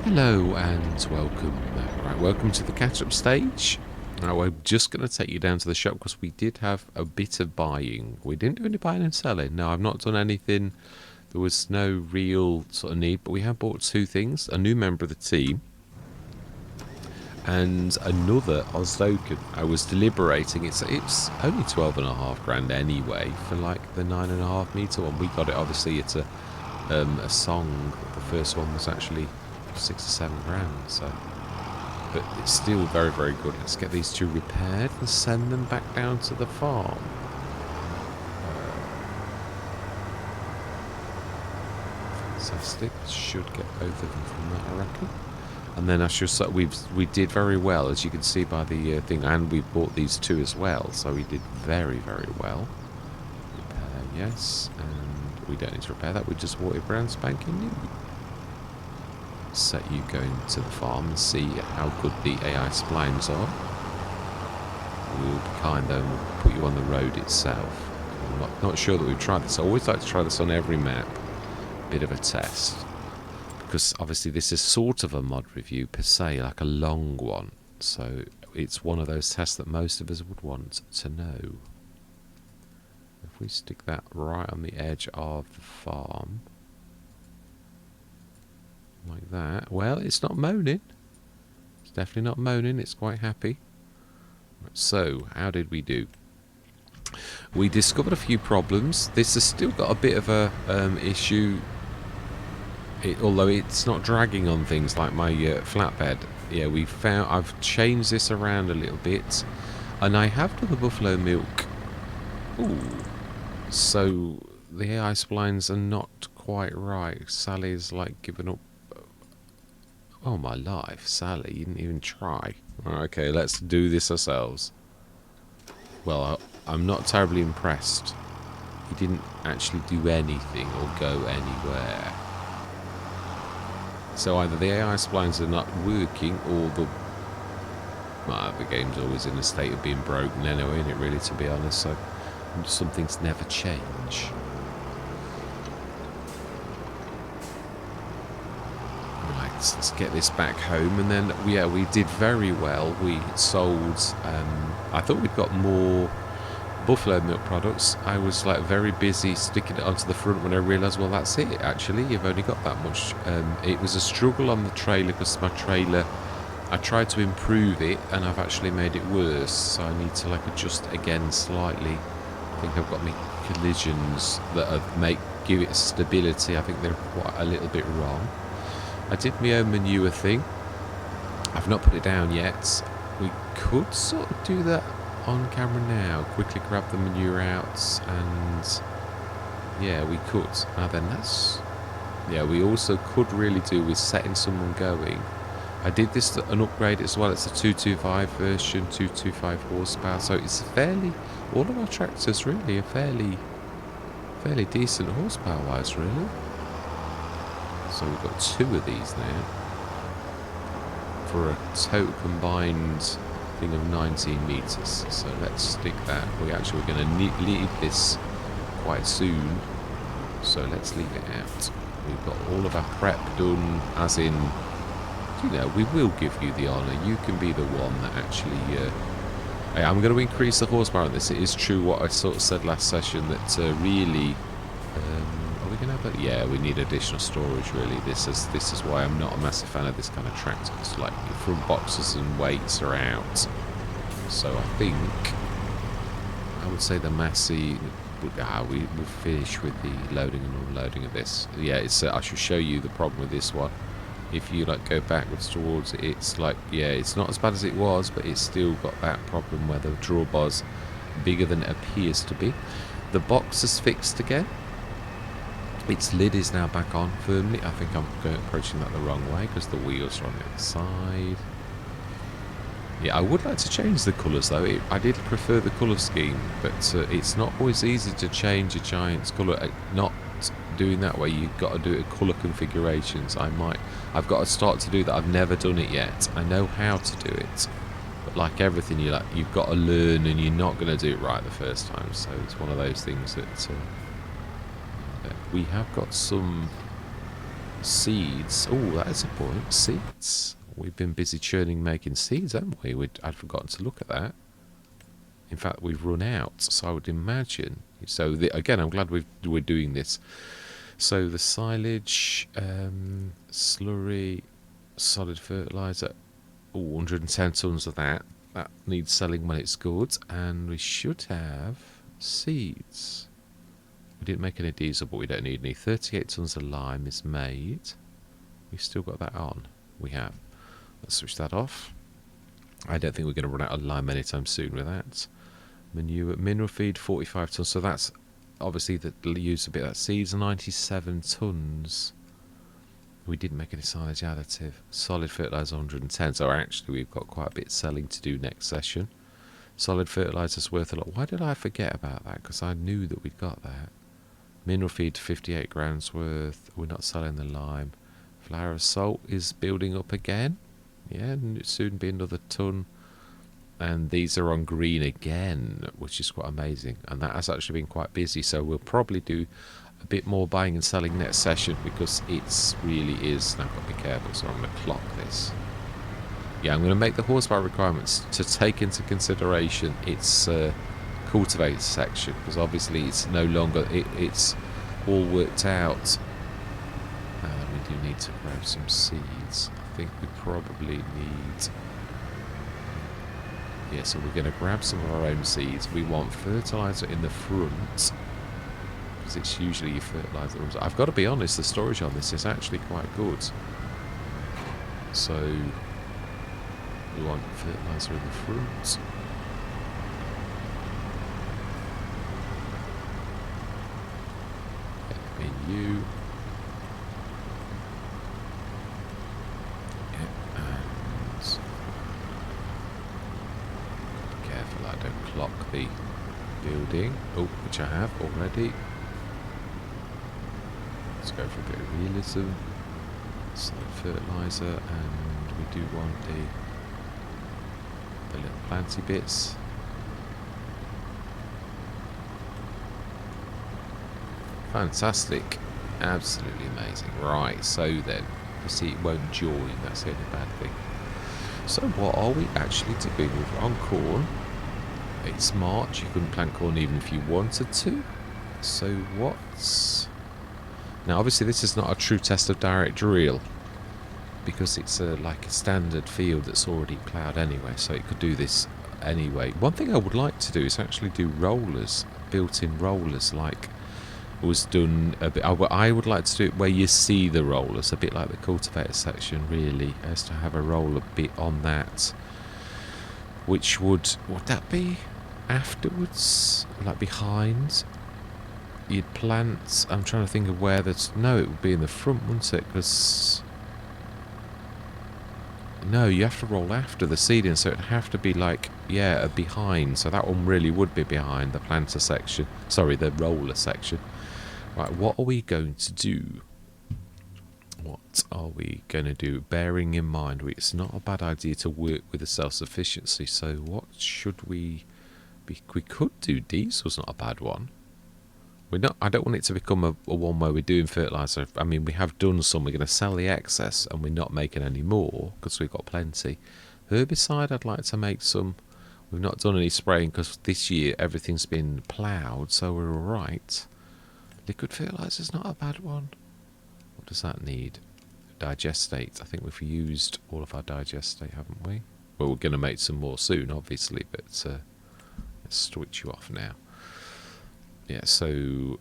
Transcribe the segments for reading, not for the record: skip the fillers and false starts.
Hello and welcome. Right, welcome to the catch-up stage. Now, we're just going to take you down to the shop because we did have a bit of buying. We didn't do any buying and selling. No, I've not done anything. There was no real sort of need, but we have bought two things: a new member of the team and another Osloken. I was deliberating. It's only 12.5 grand anyway for like the 9.5 meter one. We got it obviously. It's a song. The first one was actually 6 or 7 grand. So, but it's still very, very good. Let's get these two repaired and send them back down to the farm. Fantastic. Should get both of them from that, I reckon. And then I should say we did very well, as you can see by the thing, and we bought these two as well, so we did very, very well. Repair, yes, and we don't need to repair that. We just bought it brand spanking new. Set you going to the farm and see how good the AI splines are. We'll be kind though, and we'll put you on the road itself. I'm not sure that we've tried this. I always like to try this on every map. Bit of a test. Because obviously this is sort of a mod review per se, like a long one. So it's one of those tests that most of us would want to know. If we stick that right on the edge of the farm, like that. Well, it's not moaning. It's definitely not moaning. It's quite happy. So, how did we do? We discovered a few problems. This has still got a bit of a issue. Although it's not dragging on things like my flatbed. Yeah, I've changed this around a little bit, and I have done the buffalo milk. Ooh, so the AI splines are not quite right. Sally's like giving up. Oh my life, Sally, you didn't even try. Okay, let's do this ourselves. Well, I'm not terribly impressed. He didn't actually do anything or go anywhere. So either the AI splines are not working, or the game's always in a state of being broken anyway, isn't it, really, to be honest? So some things never change. Right, let's get this back home, and then we did very well. We sold. I thought we'd got more buffalo milk products. I was like very busy sticking it onto the front when I realised, well, that's it, actually, you've only got that much. It was a struggle on the trailer because my trailer, I tried to improve it and I've actually made it worse, so I need to like adjust again slightly. I think I've got my collisions that give it stability. I think they're quite a little bit wrong. I did my own manure thing. I've not put it down yet. We could sort of do that on camera now. Quickly grab the manure out, and yeah, we could. Now then, we also could really do with setting someone going. I did this an upgrade as well. It's a 225 version, 225 horsepower, so it's all of our tractors really are fairly decent horsepower wise, really. So we've got two of these now for a total combined thing of 19 meters. So let's stick that. We're going to leave this quite soon, so let's leave it out. We've got all of our prep done, as in, we will give you the honour. You can be the one that actually I'm going to increase the horsepower on this. It is true what I sort of said last session, that really are we going to have that? Yeah, we need additional storage, really. This is why I'm not a massive fan of this kind of tractor. It's like your front boxes and weights are out. So I think I would say the Massey, we'll finish with the loading and unloading of this. Yeah, I should show you the problem with this one. If you like go backwards towards it, it's like, yeah, it's not as bad as it was, but it's still got that problem where the drawbar's bigger than it appears to be. The box is fixed again. Its lid is now back on firmly. I think I'm approaching that the wrong way because the wheels are on the other side. Yeah, I would like to change the colours though. I did prefer the colour scheme, but it's not always easy to change a Giant's colour. Not doing that way, you've got to do it in colour configurations. I've got to start to do that. I've never done it yet. I know how to do it, but like everything, you've got to learn, and you're not going to do it right the first time. So it's one of those things that we have got some Seeds. Oh, that is a point. Seeds. We've been busy churning, making seeds, haven't we? I'd forgotten to look at that. In fact, we've run out, so I would imagine. So, again, I'm glad we're doing this. So, the silage, slurry, solid fertiliser. Oh, 110 tonnes of that. That needs selling when it's good. And we should have seeds. We didn't make any diesel, but we don't need any. 38 tonnes of lime is made. We've still got that on. We have. Let's switch that off. I don't think we're going to run out of lime anytime soon with that. Manure, mineral feed, 45 tonnes. So that's obviously that use a bit of that. Seeds, 97 tonnes. We didn't make any silage additive. Solid fertiliser, 110. So actually we've got quite a bit selling to do next session. Solid fertiliser's worth a lot. Why did I forget about that? Because I knew that we'd got that. Mineral feed, 58 grams worth. We're not selling the lime. Flour of salt is building up again. Yeah, and it'll soon be another tonne. And these are on green again, which is quite amazing. And that has actually been quite busy. So we'll probably do a bit more buying and selling next session because it's really is. Now I've got to be careful, so I'm going to clock this. Yeah, I'm going to make the horsepower requirements to take into consideration its cultivate section, because obviously it's no longer, it's all worked out. We do need to grab some seeds. I think we probably need, yeah, so we're going to grab some of our own seeds. We want fertiliser in the front, because it's usually your fertiliser. I've got to be honest, the storage on this is actually quite good. So we want fertiliser in the front. You. Yeah, and be careful I don't clock the building. Oh, which I have already. Let's go for a bit of realism. Solid fertiliser, and we do want the little planty bits. Fantastic. Absolutely amazing. Right, so then, you see it won't join, that's the only bad thing. So what are we actually doing? We're on corn. It's March, you couldn't plant corn even if you wanted to. So what's... Now obviously this is not a true test of direct drill, because it's like a standard field that's already ploughed anyway, so it could do this anyway. One thing I would like to do is actually do rollers, built-in rollers, like was done a bit. I would like to do it where you see the rollers, a bit like the cultivator section, really, as to have a roller bit on that. Which would that be afterwards, like behind? You'd plant. I'm trying to think of where that's. No, it would be in the front, wouldn't it? Because no, you have to roll after the seeding, so it'd have to be like, yeah, a behind. So that one really would be behind the planter section. Sorry, the roller section. Right, what are we going to do? What are we going to do? Bearing in mind, it's not a bad idea to work with the self-sufficiency. So what should we be? We could do diesel's not a bad one. We're not. I don't want it to become a one where we're doing fertiliser. I mean, we have done some. We're going to sell the excess, and we're not making any more because we've got plenty. Herbicide, I'd like to make some. We've not done any spraying because this year everything's been ploughed, so we're all right. Liquid fertiliser's not a bad one. What does that need? Digestate. I think we've used all of our digestate, haven't we? Well, we're going to make some more soon, obviously, but let's switch you off now. Yeah, so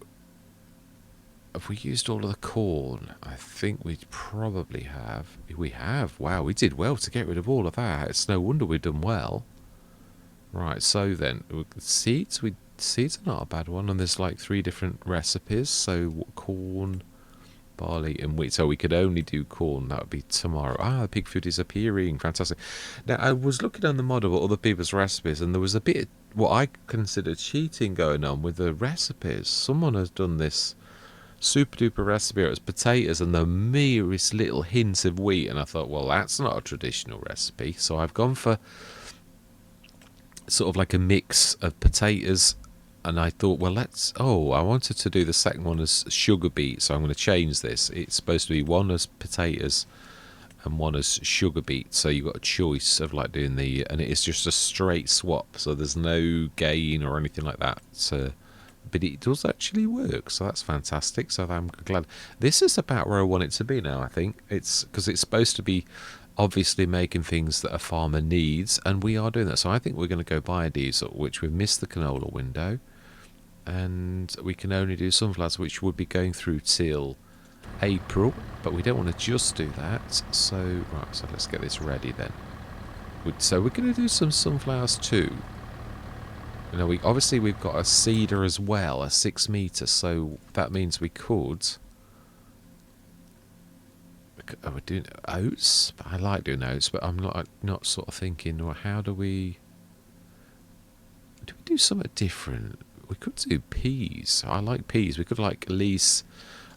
have we used all of the corn? I think we probably have. We have. Wow, we did well to get rid of all of that. It's no wonder we've done well. Right, so then, seeds, seeds are not a bad one, and there's like 3 different recipes. So corn, barley, and wheat. So we could only do corn. That would be tomorrow. Ah, the pig food is appearing. Fantastic. Now, I was looking on the model at other people's recipes, and there was a bit of what I consider cheating going on with the recipes. Someone has done this super duper recipe. It was potatoes and the merest little hint of wheat, and I thought, well, that's not a traditional recipe. So I've gone for sort of like a mix of potatoes And I thought, well, I wanted to do the second one as sugar beet, so I'm going to change this. It's supposed to be one as potatoes and one as sugar beet, so you've got a choice of like doing and it is just a straight swap, so there's no gain or anything like that. So, but it does actually work, so that's fantastic. So I'm glad. This is about where I want it to be now. I think it's because it's supposed to be obviously making things that a farmer needs, and we are doing that. So I think we're going to go biodiesel, which we've missed the canola window, and we can only do sunflowers, which would be going through till April, but we don't want to just do that. So right, so let's get this ready then. So we're going to do some sunflowers too. You know, we've got a cedar as well, a 6 metre, so that means we could. We're doing oats. I like doing oats, but I'm not sort of thinking, well, how do we do something different? We could do peas. I like peas. We could like lease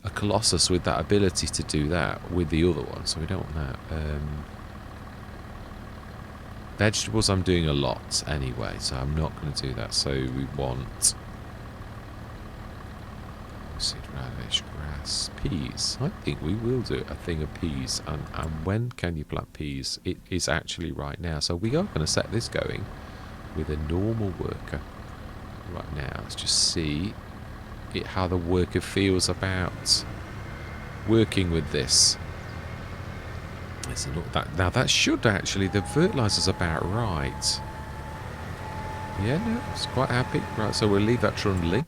a Colossus with that ability to do that with the other one, so we don't want that. Vegetables I'm doing a lot anyway, so I'm not going to do that. So we want seed radish, grass, peas. I think we will do a thing of peas. And when can you plant peas? It is actually right now. So we are going to set this going with a normal worker right now. Let's just see how the worker feels about working with this. Let's look now that should actually, the fertilizer's about right. Yeah, no, it's quite happy. Right, so we'll leave that trundling.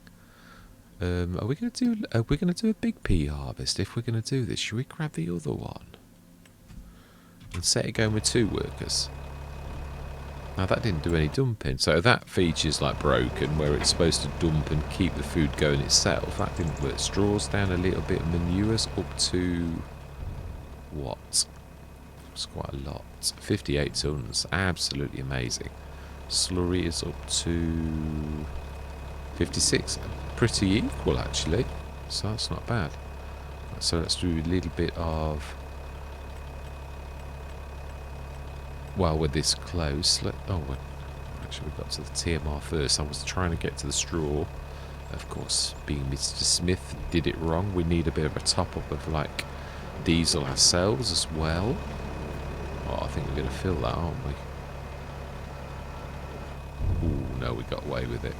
Are we gonna do a big pea harvest? If we're gonna do this, should we grab the other one and set it going with 2 workers? Now that didn't do any dumping, so that feature's like broken, where it's supposed to dump and keep the food going itself. That didn't work. Straws down a little bit, manures up to what? It's quite a lot. 58 tons, absolutely amazing. Slurry is up to 56, pretty equal actually, so that's not bad. So let's do a little bit of, well, we're this close. Actually we got to the TMR first. I was trying to get to the straw. Of course, being Mr. Smith, did it wrong. We need a bit of a top up of like diesel ourselves as well. Oh, I think we're going to fill that, aren't we? Ooh, no, we got away with it.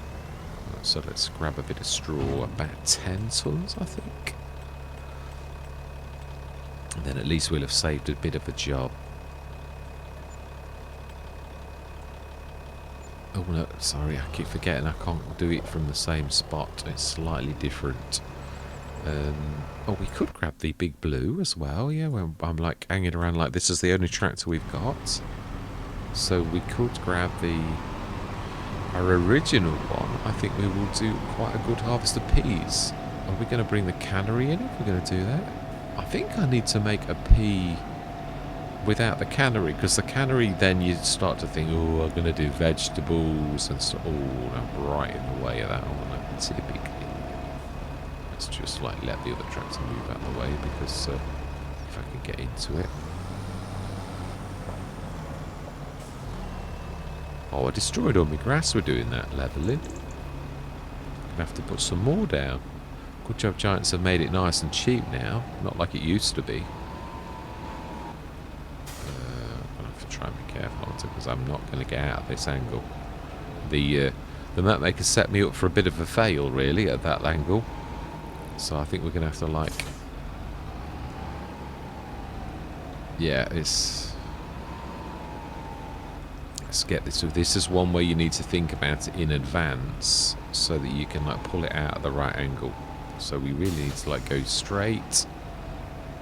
So let's grab a bit of straw, about 10 tons, I think. And then at least we'll have saved a bit of a job. Oh no, sorry, I keep forgetting I can't do it from the same spot. It's slightly different. Oh, we could grab the big blue as well, yeah, when I'm like hanging around like this is the only tractor we've got. So we could grab our original one. I think we will do quite a good harvest of peas. Are we going to bring the cannery in if we're going to do that? I think I need to make a pea without the cannery, because the cannery then you start to think, oh, I'm going to do vegetables and so. Oh, I'm right in the way of that one, typically. Let's just like let the other tractor move out of the way, because if I can get into it. Oh, I destroyed all my grass. We're doing that levelling. Gonna have to put some more down. Good job, Giants have made it nice and cheap now, not like it used to be. I'm gonna have to try and be careful because I'm not going to get out of this angle. The map maker set me up for a bit of a fail, really, at that angle. So I think we're going to have to like, yeah, let's get this. So this is one where you need to think about it in advance so that you can like pull it out at the right angle. So we really need to like go straight,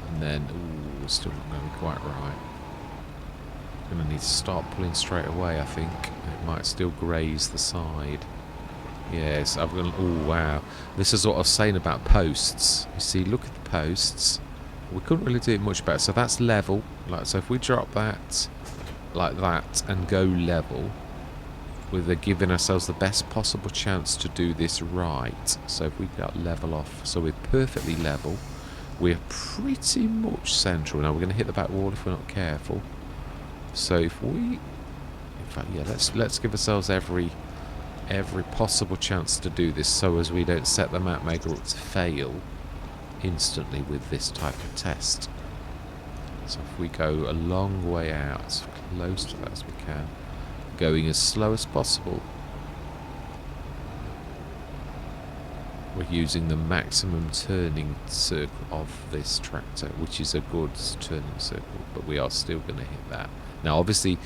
and then ooh, we're still not going quite right. We're going to need to start pulling straight away. I think it might still graze the side. Yes, I'm going to, oh wow, this is what I was saying about posts. You see, look at the posts. We couldn't really do it much better. So that's level. Like, so if we drop that like that and go level, we're giving ourselves the best possible chance to do this right. So if we got level off, so we're perfectly level, we're pretty much central. Now we're going to hit the back wall if we're not careful. So if we, in fact, yeah, let's give ourselves every every possible chance to do this so as we don't set the map maker up to fail instantly with this type of test. So if we go a long way out, as close to that as we can, going as slow as possible, we're using the maximum turning circle of this tractor, which is a good turning circle, but we are still going to hit that. Now obviously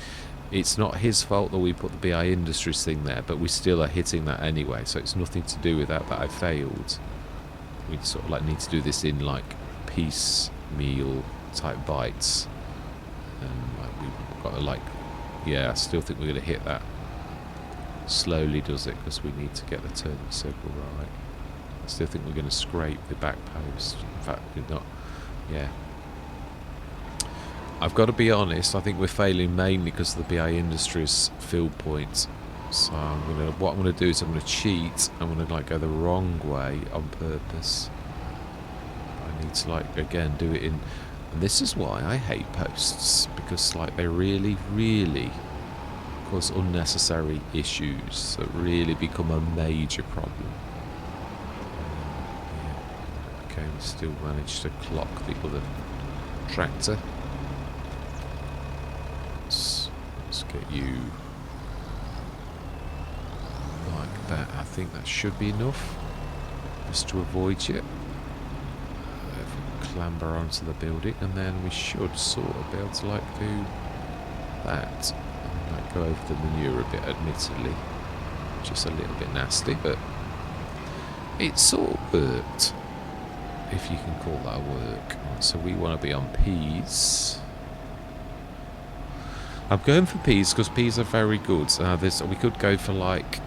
it's not his fault that we put the BI Industries thing there, but we still are hitting that anyway, so it's nothing to do with that I failed. We sort of like need to do this in like piecemeal type bites, and like we've got to like, yeah, I still think we're going to hit that. Slowly does it, because we need to get the turning circle right. I still think we're going to scrape the back post. In fact, we're not. Yeah. I've got to be honest, I think we're failing mainly because of the BI Industries field points. So what I'm going to do is I'm going to cheat. I'm going to like go the wrong way on purpose. I need to like, again, do it in... And this is why I hate posts, because like they really, really cause unnecessary issues that really become a major problem. Yeah. Okay, we still managed to clock the other tractor. Let's get you like that. I think that should be enough just to avoid you. If we clamber onto the building, and then we should sort of be able to like do that. And like go over the manure a bit, admittedly. Just a little bit nasty, but it sort of worked, if you can call that work. So we want to be on peas. I'm going for peas because peas are very good. We could go for like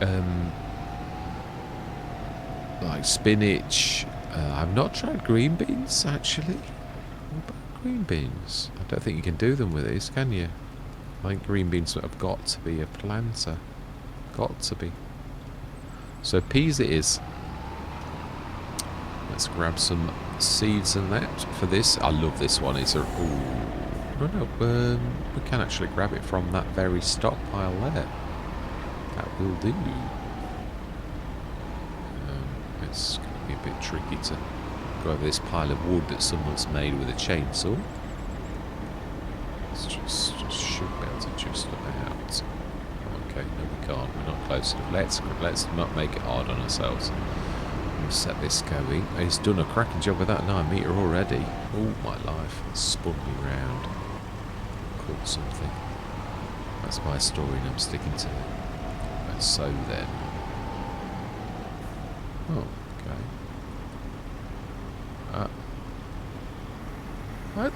spinach. I've not tried green beans actually. What about green beans? I don't think you can do them with these, can you? I think green beans have got to be a planter. Got to be. So peas it is. Let's grab some seeds and that for this. I love this one. It's a... Ooh. No, we can actually grab it from that very stockpile there. That will do. It's going to be a bit tricky to go over this pile of wood that someone's made with a chainsaw. Let's just should be able to just about. Okay, no we can't. We're not close enough. Let's not make it hard on ourselves. We'll set this going. He's done a cracking job with that 9 metre already. Oh my life! It's spun me round. Caught something. That's my story and I'm sticking to it. And so then. Oh, okay.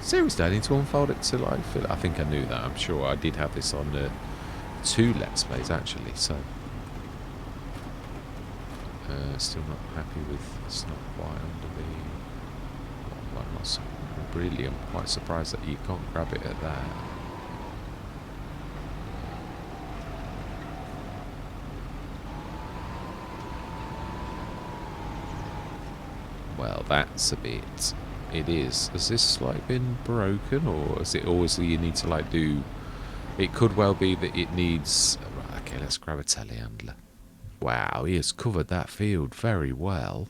Seriously, I need to unfold it to life. I think I knew that. I'm sure I did have this on 2 Let's Plays actually, so. Still not happy with, it's not quite under the, well, not so really, I'm quite surprised that you can't grab it at that. Well, that's a bit, it is. Has this like been broken, or is it always that you need to like do, it could well be that it needs, right, okay, let's grab a telehandler. Wow, he has covered that field very well.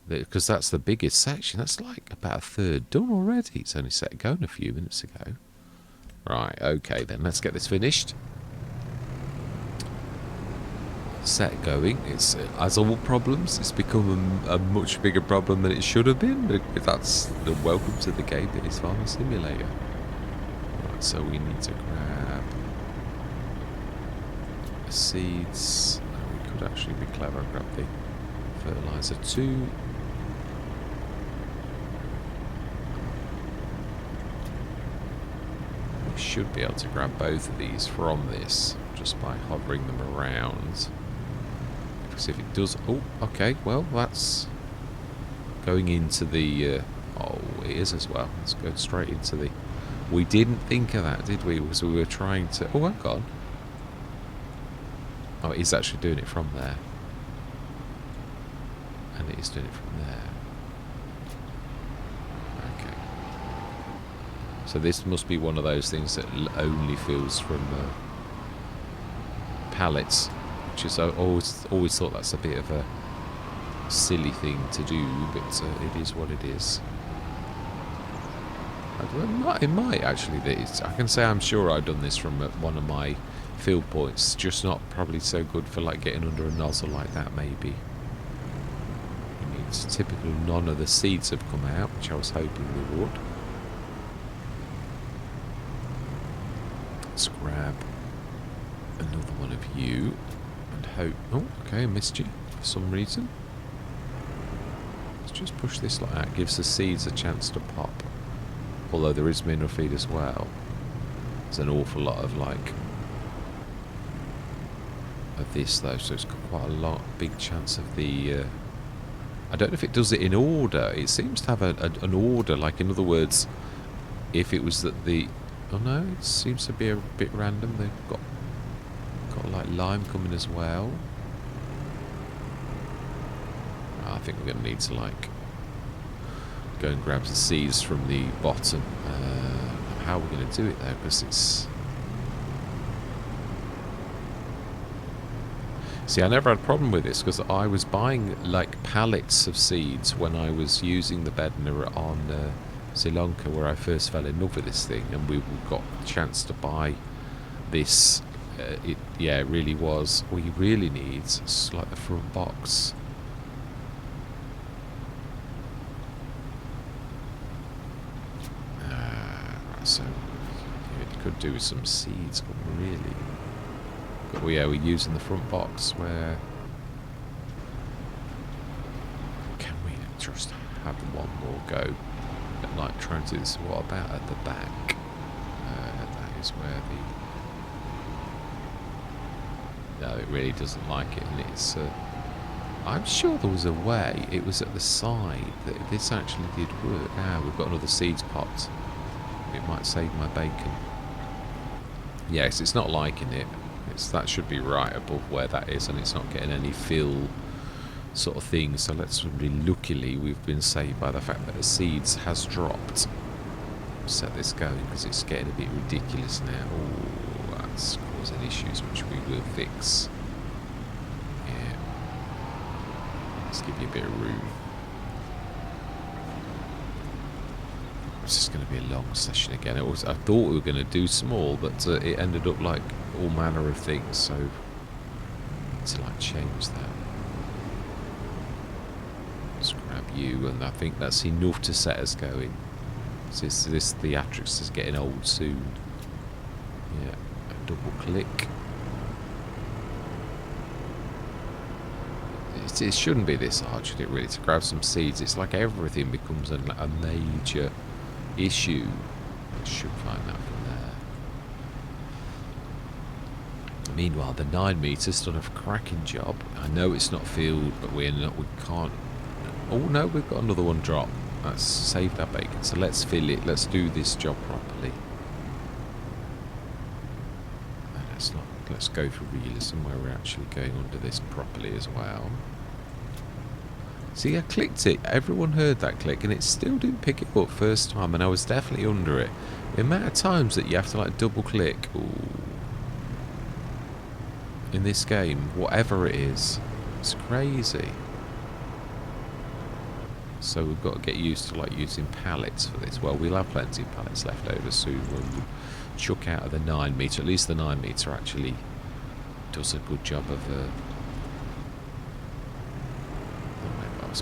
Because that's the biggest section. That's like about a third done already. It's only set going a few minutes ago. Right, okay then. Let's get this finished. Set going. It's, as all problems, it's become a much bigger problem than it should have been. But that's the welcome to the game. It is Farming Simulator. Right, so we need to grab the seeds. We could actually be clever and grab the fertilizer too. We should be able to grab both of these from this just by hovering them around. Because if it does... Oh, okay, well, that's going into the... oh, it is as well. Let's go straight into the... We didn't think of that, did we? Because we were trying to... Oh, hang on. Oh, he's actually doing it from there. And it is doing it from there. Okay. So this must be one of those things that only fills from pallets, which is I always thought that's a bit of a silly thing to do, but it is what it is. It might actually be. I can say I'm sure I've done this from one of my field points, just not probably so good for like getting under a nozzle like that maybe. It's typical none of the seeds have come out, which I was hoping they would. Let's grab another one of you and hope... Oh, okay, I missed you for some reason. Let's just push this like that. Gives the seeds a chance to pop. Although there is mineral feed as well. There's an awful lot of like... of this though, so it's got quite a big chance of the... I don't know if it does it in order. It seems to have an order, like in other words, if it was that the... Oh no, it seems to be a bit random. They've got like lime coming as well. I think we're going to need to like go and grab the seeds from the bottom. How are we going to do it though? Because it's... See, I never had a problem with this because I was buying like pallets of seeds when I was using the Bedner on Sri Lanka, where I first fell in love with this thing, and we got a chance to buy this. It really was. All you really need is like the front box. So it could do with some seeds, couldn't we, really? But we're using the front box. Where can we just have one more go at like trying to do this? What about at the back? That is where the... No, it really doesn't like it, and it's... I'm sure there was a way, it was at the side, that if this actually did work. We've got another seeds pot. It might save my bacon. Yes, it's not liking it. That should be right above where that is, and it's not getting any fill sort of thing. So let's really, luckily we've been saved by the fact that the seeds has dropped. Set this going because it's getting a bit ridiculous now. Oh, that's causing issues which we will fix. Yeah, let's give you a bit of room. It's just going to be a long session again. I thought we were going to do small, but it ended up like all manner of things, so to like change that. Let's grab you, and I think that's enough to set us going. So this theatrics is getting old soon. Yeah, a double click. It shouldn't be this hard, should it, really, to grab some seeds? It's like everything becomes a major issue. I should find that from there. Meanwhile, the 9 meters done a cracking job. I know it's not filled, but we can't... Oh no, we've got another one drop. That's saved our bacon. So let's fill it. Let's do this job properly. And let's go for realism, where we're actually going under this properly as well. See, I clicked it. Everyone heard that click, and it still didn't pick it up first time, and I was definitely under it. The amount of times that you have to like double click in this game, whatever it is, it's crazy. So we've got to get used to like using pallets for this. Well, we'll have plenty of pallets left over soon when we chuck out of the 9 meter. At least the 9 meter actually does a good job of a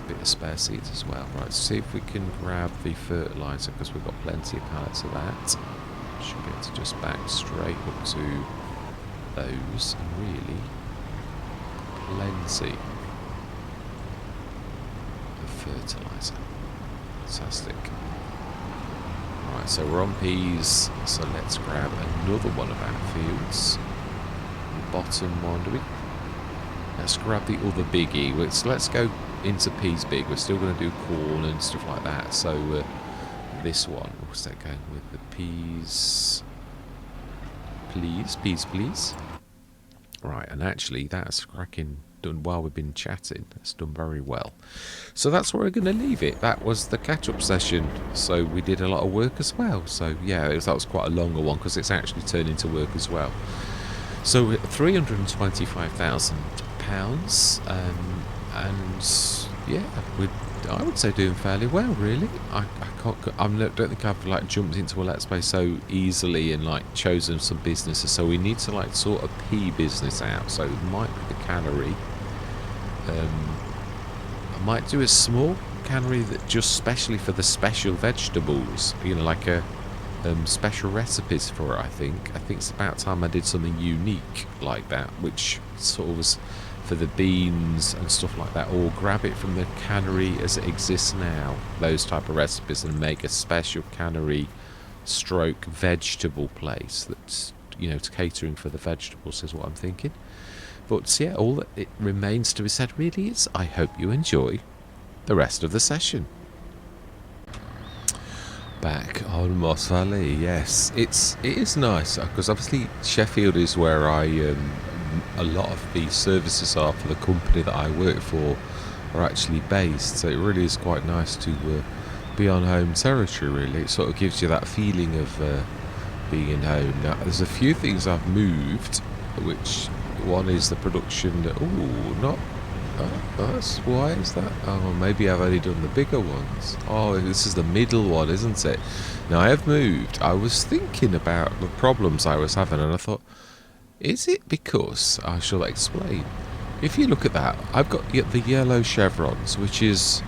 bit of spare seeds as well. Right, see if we can grab the fertilizer, because we've got plenty of pallets of that. Should be able to just back straight up to those, and really plenty of fertilizer. Fantastic. Right, so we're on peas, so let's grab another one of our fields. The bottom one, do we? Let's grab the other biggie. Let's go into peas big. We're still going to do corn and stuff like that. So this one, what's that going with? The peas, please. Right, and actually that's cracking, done while we've been chatting. That's done very well. So that's where we're going to leave it. That was the catch-up session. So we did a lot of work as well. So yeah, that was quite a longer one, because it's actually turned into work as well. So £325,000, and yeah, I would say doing fairly well, really. I don't think I've like jumped into a Let's Play so easily and like chosen some businesses. So we need to like sort a P business out. So it might be the cannery. I might do a small cannery that just specially for the special vegetables. You know, like a special recipes for it. I think it's about time I did something unique like that, which sort of was for the beans and stuff like that, or grab it from the cannery as it exists now, those type of recipes, and make a special cannery stroke vegetable place that's, you know, catering for the vegetables is what I'm thinking. But yeah, all that it remains to be said really is I hope you enjoy the rest of the session. Back on Moss Valley, yes, it is nice because obviously Sheffield is where a lot of the services are for the company that I work for are actually based, so it really is quite nice to be on home territory. Really, it sort of gives you that feeling of being home. Now, there's a few things I've moved, which one is the production. Why is that? Oh, maybe I've only done the bigger ones. Oh, this is the middle one, isn't it? Now, I have moved. I was thinking about the problems I was having, and I thought, is it because, I shall explain. If you look at that, I've got the yellow chevrons, which is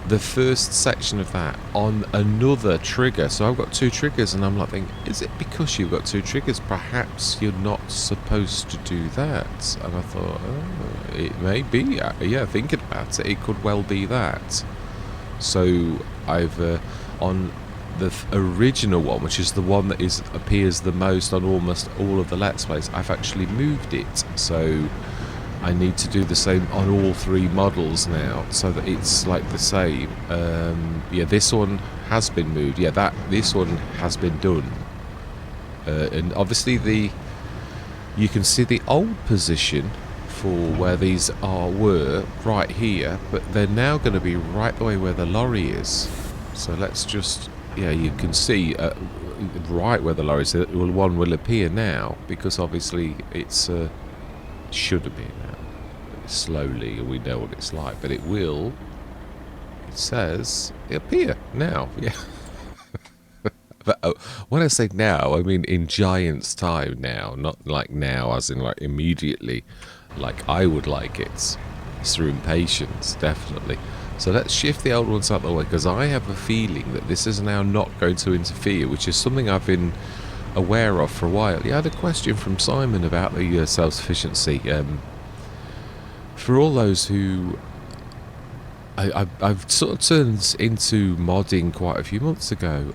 the first section of that on another trigger. So I've got two triggers, and I'm like thinking, is it because you've got two triggers? Perhaps you're not supposed to do that. And I thought, oh, it may be. Yeah, thinking about it, it could well be that. So I've on the original one, which is the one that appears the most on almost all of the Let's Plays, I've actually moved it. So I need to do the same on all three models now, so that it's like the same. Yeah, this one has been moved. Yeah, this one has been done. And obviously you can see the old position for where these were right here, but they're now going to be right the way where the lorry is. So let's just, yeah, you can see right where the lorry is. One will appear now, because obviously it's should appear now. Slowly, we know what it's like, but it will. It says appear now. Yeah. But when I say now, I mean in Giant's time now, not like now as in like immediately, like I would like it. It's through impatience, definitely. So let's shift the old ones out of the way, because I have a feeling that this is now not going to interfere, which is something I've been aware of for a while. You had a question from Simon about the self-sufficiency. For all those who... I've sort of turned into modding quite a few months ago,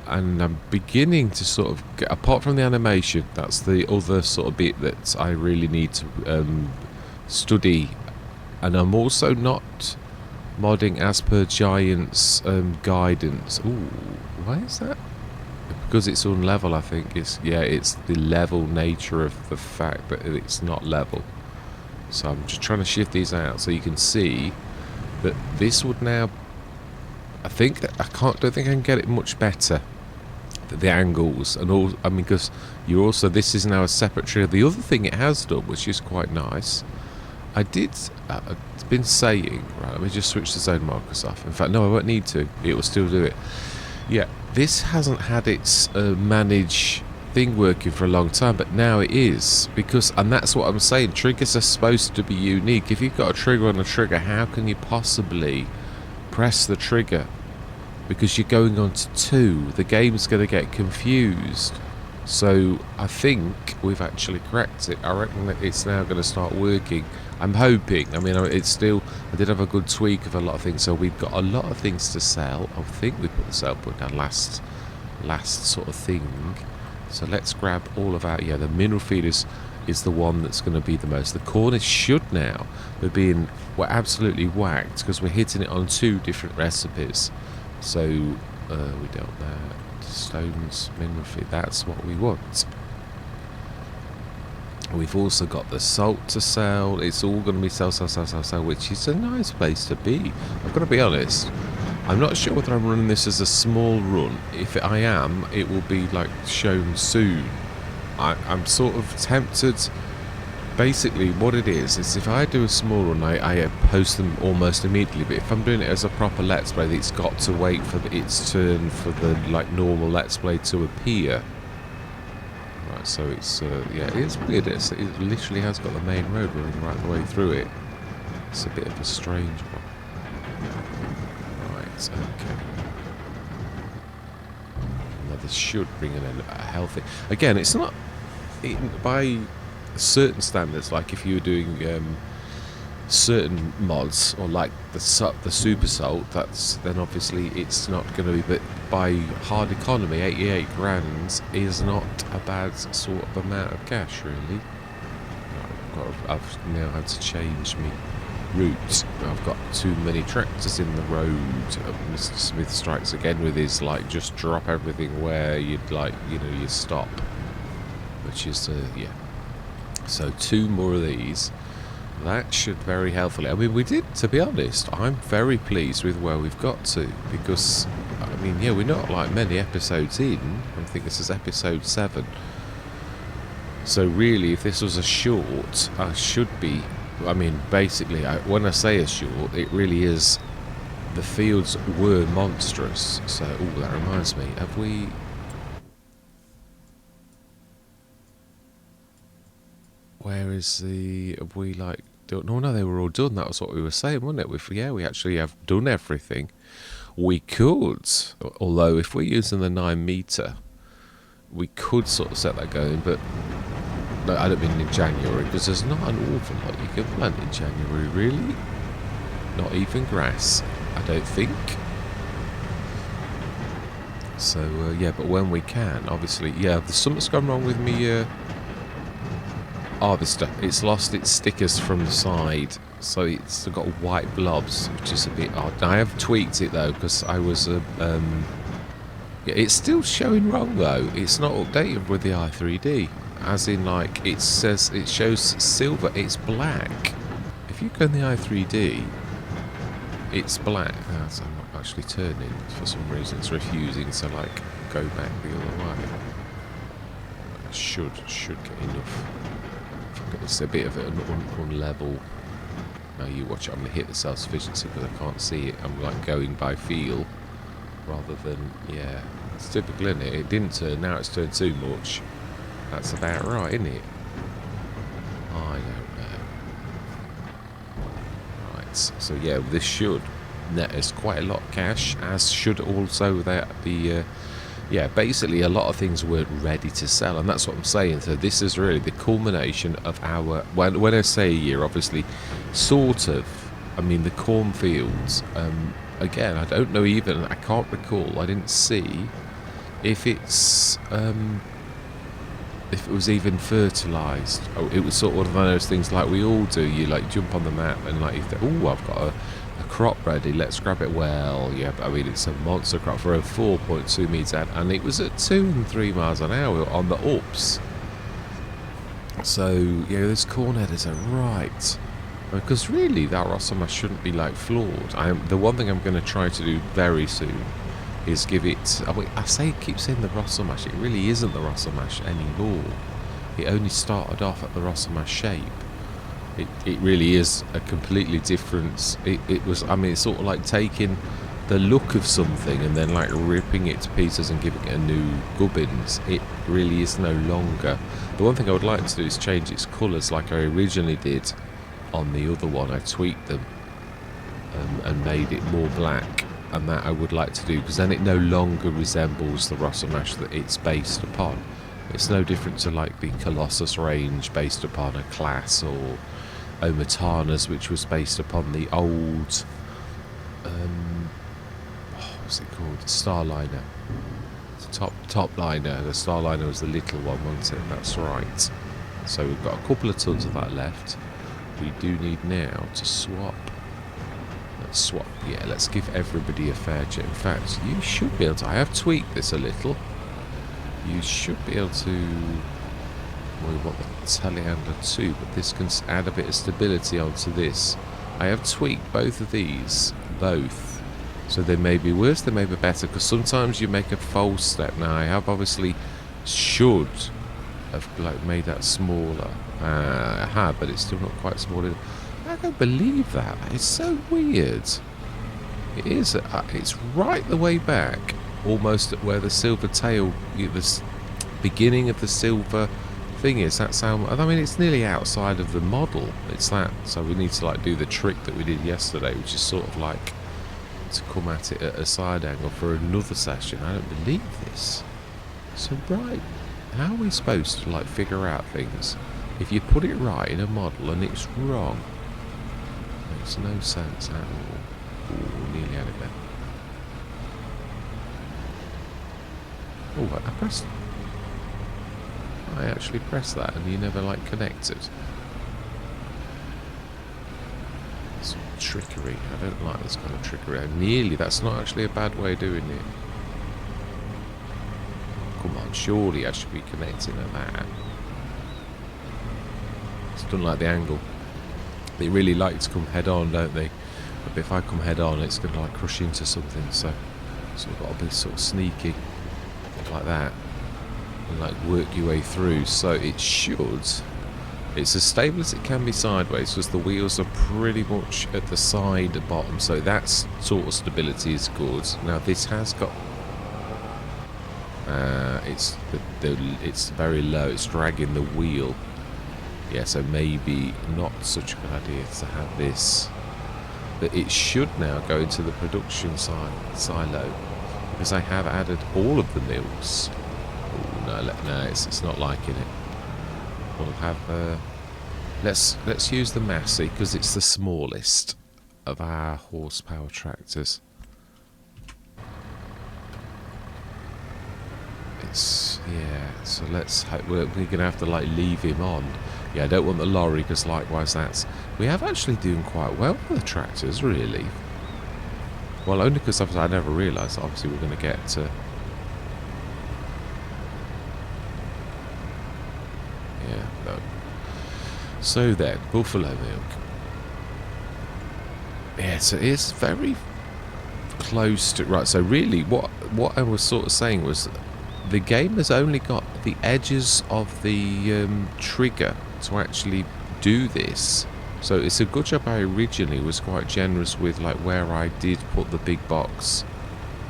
and I'm beginning to sort of get, apart from the animation, that's the other sort of bit that I really need to study, and I'm also not modding as per Giant's guidance. Ooh, why is that? Because it's unlevel, I think. It's the level nature of the fact that it's not level. So I'm just trying to shift these out so you can see that this would now, I don't think I can get it much better, the angles and all. I mean, because this is now a separate trigger. The other thing it has done, which is quite nice, it's been saying, right, let me just switch the zone markers off. In fact, no, I won't need to. It will still do it. Yeah, this hasn't had its manage thing working for a long time, but now it is, and that's what I'm saying, triggers are supposed to be unique. If you've got a trigger on a trigger, how can you possibly press the trigger? Because you're going on to two, the game's going to get confused. So I think we've actually cracked it. I reckon that it's now going to start working. I'm hoping. I mean, it's still, I did have a good tweak of a lot of things, so we've got a lot of things to sell. I think we put the sale button down last sort of thing. So let's grab all of our, yeah, the mineral feed is the one that's going to be the most. The cornice should now, we're absolutely whacked because we're hitting it on two different recipes. So we don't that. Stones, mineral feed, that's what we want. We've also got the salt to sell. It's all going to be sell, which is a nice place to be. I've got to be honest. I'm not sure whether I'm running this as a small run. If I am, it will be like shown soon. I'm sort of tempted. Basically, what it is if I do a small run, I post them almost immediately. But if I'm doing it as a proper Let's Play, it's got to wait for its turn for the like normal Let's Play to appear. Right, so it's yeah, it's weird. It literally has got the main road running right the way through it. It's a bit of a strange one. Right, okay. Now this should bring in a healthy. Again, it's not by certain standards. Like if you were doing certain mods, or like the super salt, then obviously it's not going to be. But by hard economy, 88 grand is not a bad sort of amount of cash, really. I've now had to change me route. I've got too many tractors in the road. Mr. Smith strikes again with his like just drop everything where you'd like, you know, you stop, which is yeah. So 2 more of these. That should very helpfully. I mean, we did, to be honest, I'm very pleased with where we've got to, because I mean, yeah, we're not like many episodes in. I think this is episode 7. So really, if this was a short, I should be, I mean, basically, when I say a short, it really is, the fields were monstrous. So, oh, that reminds me, have we... Where is the... Have we, like... No, they were all done. That was what we were saying, wasn't it? Yeah, we actually have done everything. We could, although if we're using the 9 metre, we could sort of set that going, but... No, I don't mean in January, because there's not an awful lot you can plant in January, really. Not even grass, I don't think. So, yeah, but when we can, obviously... Yeah, there's something's gone wrong with me... harvester. It's lost its stickers from the side, so it's got white blobs, which is a bit odd. I have tweaked it though, because I was yeah, it's still showing wrong though. It's not updated with the i3D, as in like it says it shows silver, it's black. If you go in the i3D, it's black. Oh, so I'm not actually turning for some reason. It's refusing to like go back the other way. I should get enough. It's a bit of an unlevel. Now you watch it. I'm going to hit the self-sufficiency because I can't see it. I'm like going by feel rather than, yeah. It's typical, isn't it? It didn't turn. Now it's turned too much. That's about right, isn't it? I don't know. Right. So yeah, this should net us quite a lot of cash, as should also that the. Yeah, basically a lot of things weren't ready to sell, and that's what I'm saying. So this is really the culmination of our, when I say a year, obviously, sort of, I mean the cornfields, again, I don't know even, I can't recall, I didn't see if it's, if it was even fertilised. Oh, it was sort of one of those things like we all do, you like jump on the map and like, oh, I've got a crop ready, let's grab it. Well, yeah, but I mean it's a monster crop for a 4.2 metre, and it was at 2 and 3 miles an hour on the ups. So yeah, those corn headers are right, because really that Rossamash shouldn't be like flawed. The one thing I'm going to try to do very soon is give it, keep saying the Rossamash, it really isn't the Rossamash anymore. It only started off at the Rossamash shape. It really is a completely different. It was. I mean, it's sort of like taking the look of something and then like ripping it to pieces and giving it a new gubbins. It really is no longer. The one thing I would like to do is change its colours, like I originally did on the other one. I tweaked them and made it more black, and that I would like to do, because then it no longer resembles the Rossamash that it's based upon. It's no different to like the Colossus range based upon a class, or Omatana's, which was based upon the old, what's it called? Starliner. Topliner. The Starliner was the little one, wasn't it? That's right. So we've got a couple of tons of that left. We do need now to swap. Let's swap. Yeah, let's give everybody a fair chance. In fact, you should be able to. I have tweaked this a little. You should be able to. Well, we want the telehandler too, but this can add a bit of stability onto this. I have tweaked both of these, so they may be worse, they may be better, because sometimes you make a false step. Now I have obviously should have like made that smaller. I have, but it's still not quite small enough. I don't believe that. It's so weird. It is. It's right the way back, almost at where the silver tail, the beginning of the silver thing is. That's how. I mean, it's nearly outside of the model. It's that. So we need to like do the trick that we did yesterday, which is sort of like to come at it at a side angle for another session. I don't believe this. So right, how are we supposed to like figure out things if you put it right in a model and it's wrong? Makes no sense at all. Ooh, nearly had it then. Oh, I pressed. I actually pressed that and you never like connected. Some trickery. I don't like this kind of trickery. Nearly, that's not actually a bad way of doing it. Come on, surely I should be connecting at that. It's done like the angle. They really like to come head on, don't they? But if I come head on, it's going to like crush into something. So you've got to be sort of sneaky, like that, and like work your way through. So it should. It's as stable as it can be sideways because the wheels are pretty much at the side bottom. So that sort of stability is good. Now this has got. It's very low. It's dragging the wheel. Yeah, so maybe not such a good idea to have this. But it should now go into the production silo because I have added all of the milks. Oh no, it's not liking it. We'll have. Let's use the Massey because it's the smallest of our horsepower tractors. Yeah, so let's hope we're gonna have to like leave him on. Yeah, I don't want the lorry because likewise we have actually doing quite well with the tractors, really. Well, only because I never realised obviously we're going to get to. Yeah, no. So then, buffalo milk. Yeah, so it's very close to right. So really, what I was sort of saying was. The game has only got the edges of the trigger to actually do this. So it's a good job I originally was quite generous with like where I did put the big box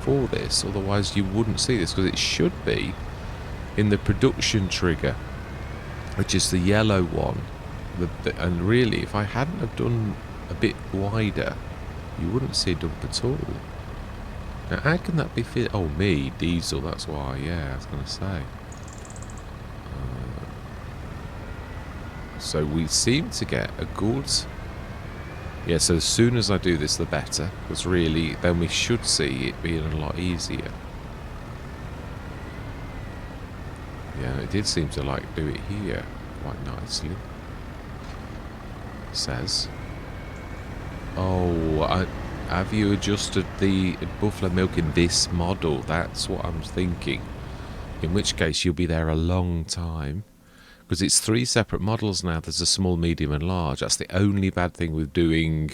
for this. Otherwise you wouldn't see this because it should be in the production trigger, which is the yellow one. And really, if I hadn't have done a bit wider, you wouldn't see a dump at all. Now, how can that be fit? Oh, me, diesel, that's why, yeah, I was going to say. So we seem to get a good... Yeah, so as soon as I do this, the better. Because really, then we should see it being a lot easier. Yeah, it did seem to, like, do it here quite nicely. It says. Oh, have you adjusted the buffalo milk in this model? That's what I'm thinking. In which case you'll be there a long time. Because it's 3 separate models now. There's a small, medium and large. That's the only bad thing with doing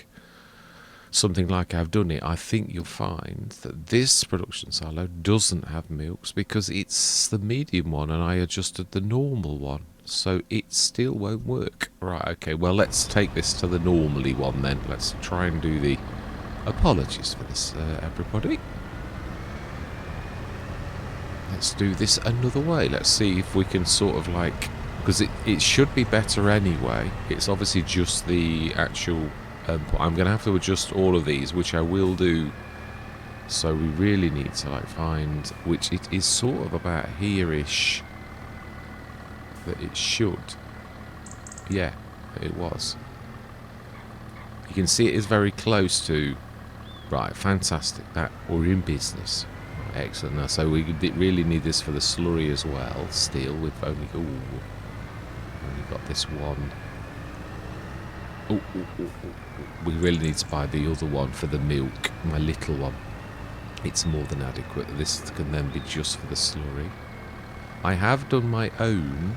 something like I've done it. I think you'll find that this production silo doesn't have milks because it's the medium one and I adjusted the normal one. So it still won't work. Right, okay, well let's take this to the normally one then. Let's try and do the... Apologies for this, everybody. Let's do this another way. Let's see if we can sort of like... Because it should be better anyway. It's obviously just the actual... I'm going to have to adjust all of these, which I will do. So we really need to like find... Which it is sort of about here-ish. That it should. Yeah, it was. You can see it is very close to... Right, fantastic. That we're in business. Right, excellent. Now, so we really need this for the slurry as well. Still, we've only got this one. We really need to buy the other one for the milk. My little one. It's more than adequate. This can then be just for the slurry. I have done my own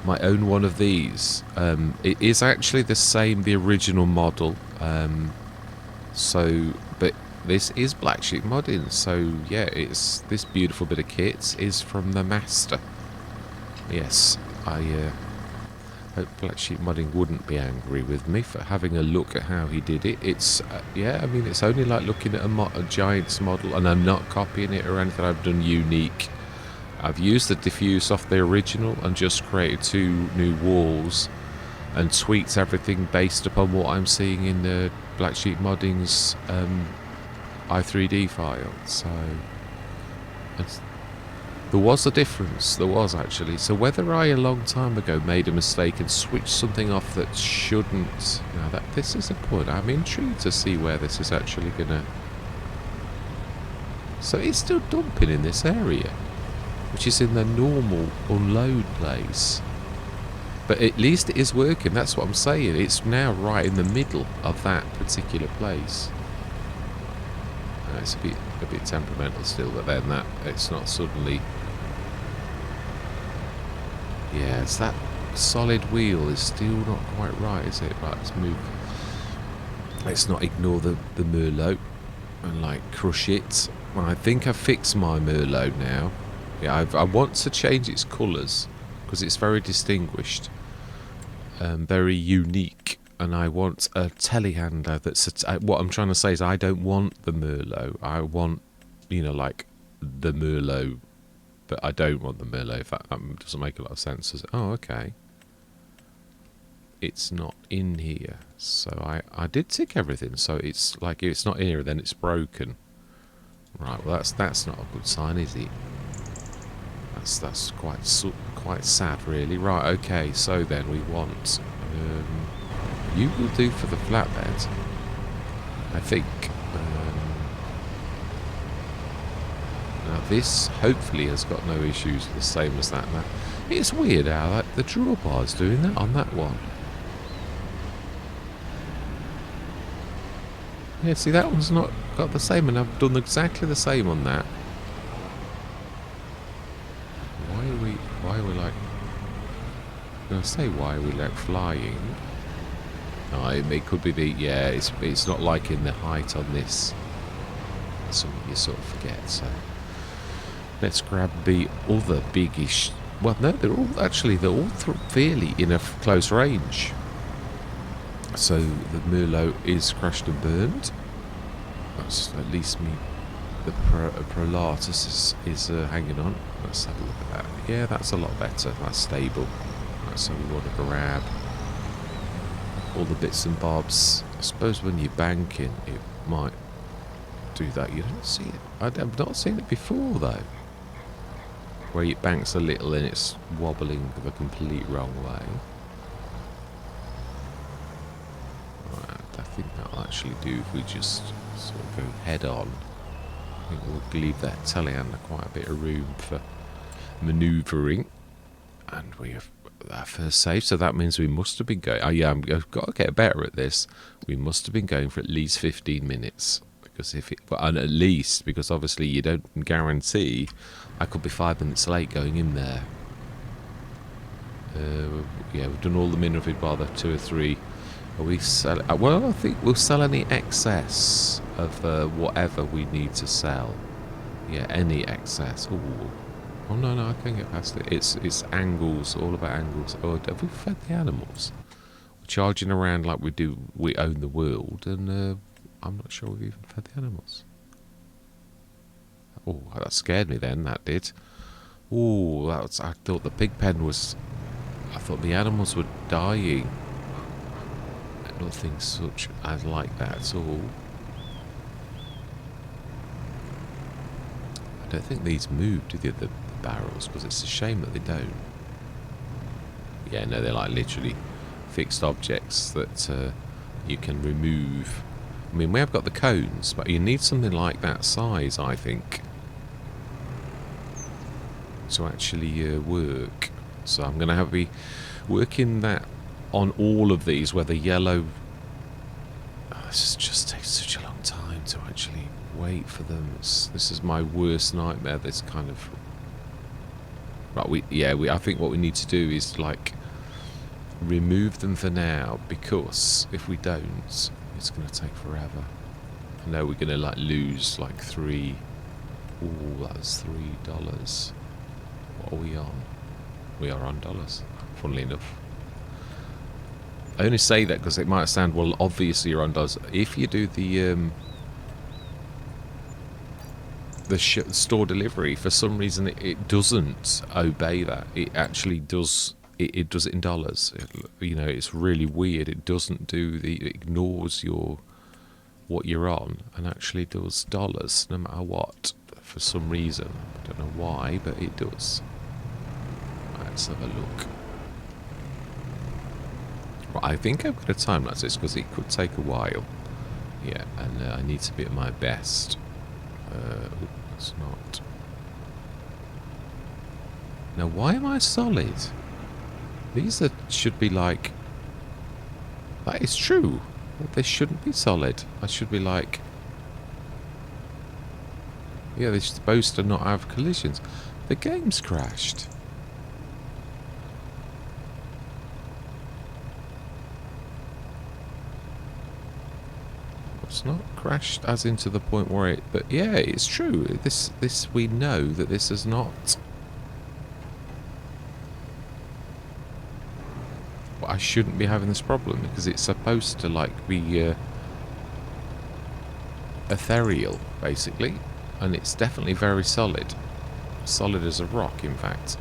one of these. It is actually the original model. But this is Black Sheep Modding. So yeah, it's this beautiful bit of kit is from the master. Yes, I hope Black Sheep Modding wouldn't be angry with me for having a look at how he did it. It's yeah, I mean, it's only like looking at a Giants model, and I'm not copying it or anything. I've done unique. I've used the diffuse off the original and just created 2 new walls and tweaked everything based upon what I'm seeing in the Black Sheep Modding's i3D file. So there was a difference. There was actually. So whether I a long time ago made a mistake and switched something off that shouldn't. Now that this is a good. I'm intrigued to see where this is actually gonna. So it's still dumping in this area, which is in the normal unload place. But at least it is working. That's what I'm saying. It's now right in the middle of that particular place. It's a bit temperamental still, but then that it's not suddenly. Yeah, it's that solid wheel is still not quite right, is it? Right, let's move. Let's not ignore the Merlot and like crush it. Well, I think I've fixed my Merlot now. Yeah, I want to change its colours because it's very distinguished, very unique. And I want a telehandler that's... what I'm trying to say is I don't want the Merlot. I want, you know, like the Merlot, but I don't want the Merlot. If that doesn't make a lot of sense. Oh, okay. It's not in here. So I did tick everything. So it's like if it's not in here, then it's broken. Right, well that's not a good sign, is it? That's quite sad, really. Right, okay, so then we want... you will do for the flatbed, I think. Now this hopefully has got no issues the same as that. Now, it's weird how the drawbar's doing that on that one. Yeah, see that one's not got the same, and I've done exactly the same on that. Why are we like... I'm going to say why are we like flying? Oh, it could be the... Yeah, it's not liking the height on this. That's something you sort of forget, so... Let's grab the other biggish... Well, no, they're all fairly in a close range. So the Merlot is crashed and burned. That's at least me... The Prolatus is hanging on. Let's have a look at that. Yeah, that's a lot better. That's stable. Right, so we want to grab... all the bits and bobs. I suppose when you're banking, it might do that. You don't see it. I've not seen it before, though. Where it banks a little and it's wobbling the complete wrong way. Right, I think that'll actually do if we just sort of go head on. I think we'll leave that telehandler quite a bit of room for manoeuvring. And we have our first save, so that means we must have been going... Oh yeah, I've got to get better at this. We must have been going for at least 15 minutes. Because if it... And at least, because obviously you don't guarantee... I could be 5 minutes late going in there. Yeah, we've done all the Minrafid bar, the 2 or 3. Are we sell... well, I think we'll sell any excess of whatever we need to sell. Yeah, any excess. Ooh. Oh no, I can't get past it. It's angles, all about angles. Oh, have we fed the animals? We're charging around like we own the world, and I'm not sure we've even fed the animals. Oh, that scared me then, that did. Oh, I thought the pig pen was... I thought the animals were dying. Nothing such as like that at all. I don't think these move, do they, the barrels, because it's a shame that they don't. Yeah, no, they're like literally fixed objects that you can remove. I mean, we have got the cones, but you need something like that size, I think, to actually work. So I'm going to have to be working that on all of these, where the yellow... Oh, this just takes such a long time to actually wait for them. This is my worst nightmare, this kind of... Right, I think what we need to do is, like, remove them for now, because if we don't, it's going to take forever. I know we're going to like lose like $3. Ooh, that's $3. What are we on? We are on dollars, funnily enough. I only say that because it might sound, well, obviously you're on dollars. If you do the store delivery, for some reason it doesn't obey that. It actually does. It does it in dollars. You know, it's really weird. It doesn't do it ignores what you're on and actually does dollars no matter what. For some reason, I don't know why, but it does. Let's have a look. Well, I think I'm going to time lapse this because it could take a while. Yeah, and I need to be at my best. That's not. Now, why am I solid? These should be like. That is true. They shouldn't be solid. I should be like. Yeah, they're supposed to not have collisions. The game's crashed. It's not crashed as into the point where it... But yeah, it's true. This we know that this is not... Well, I shouldn't be having this problem because it's supposed to like be ethereal, basically. And it's definitely very solid. Solid as a rock, in fact.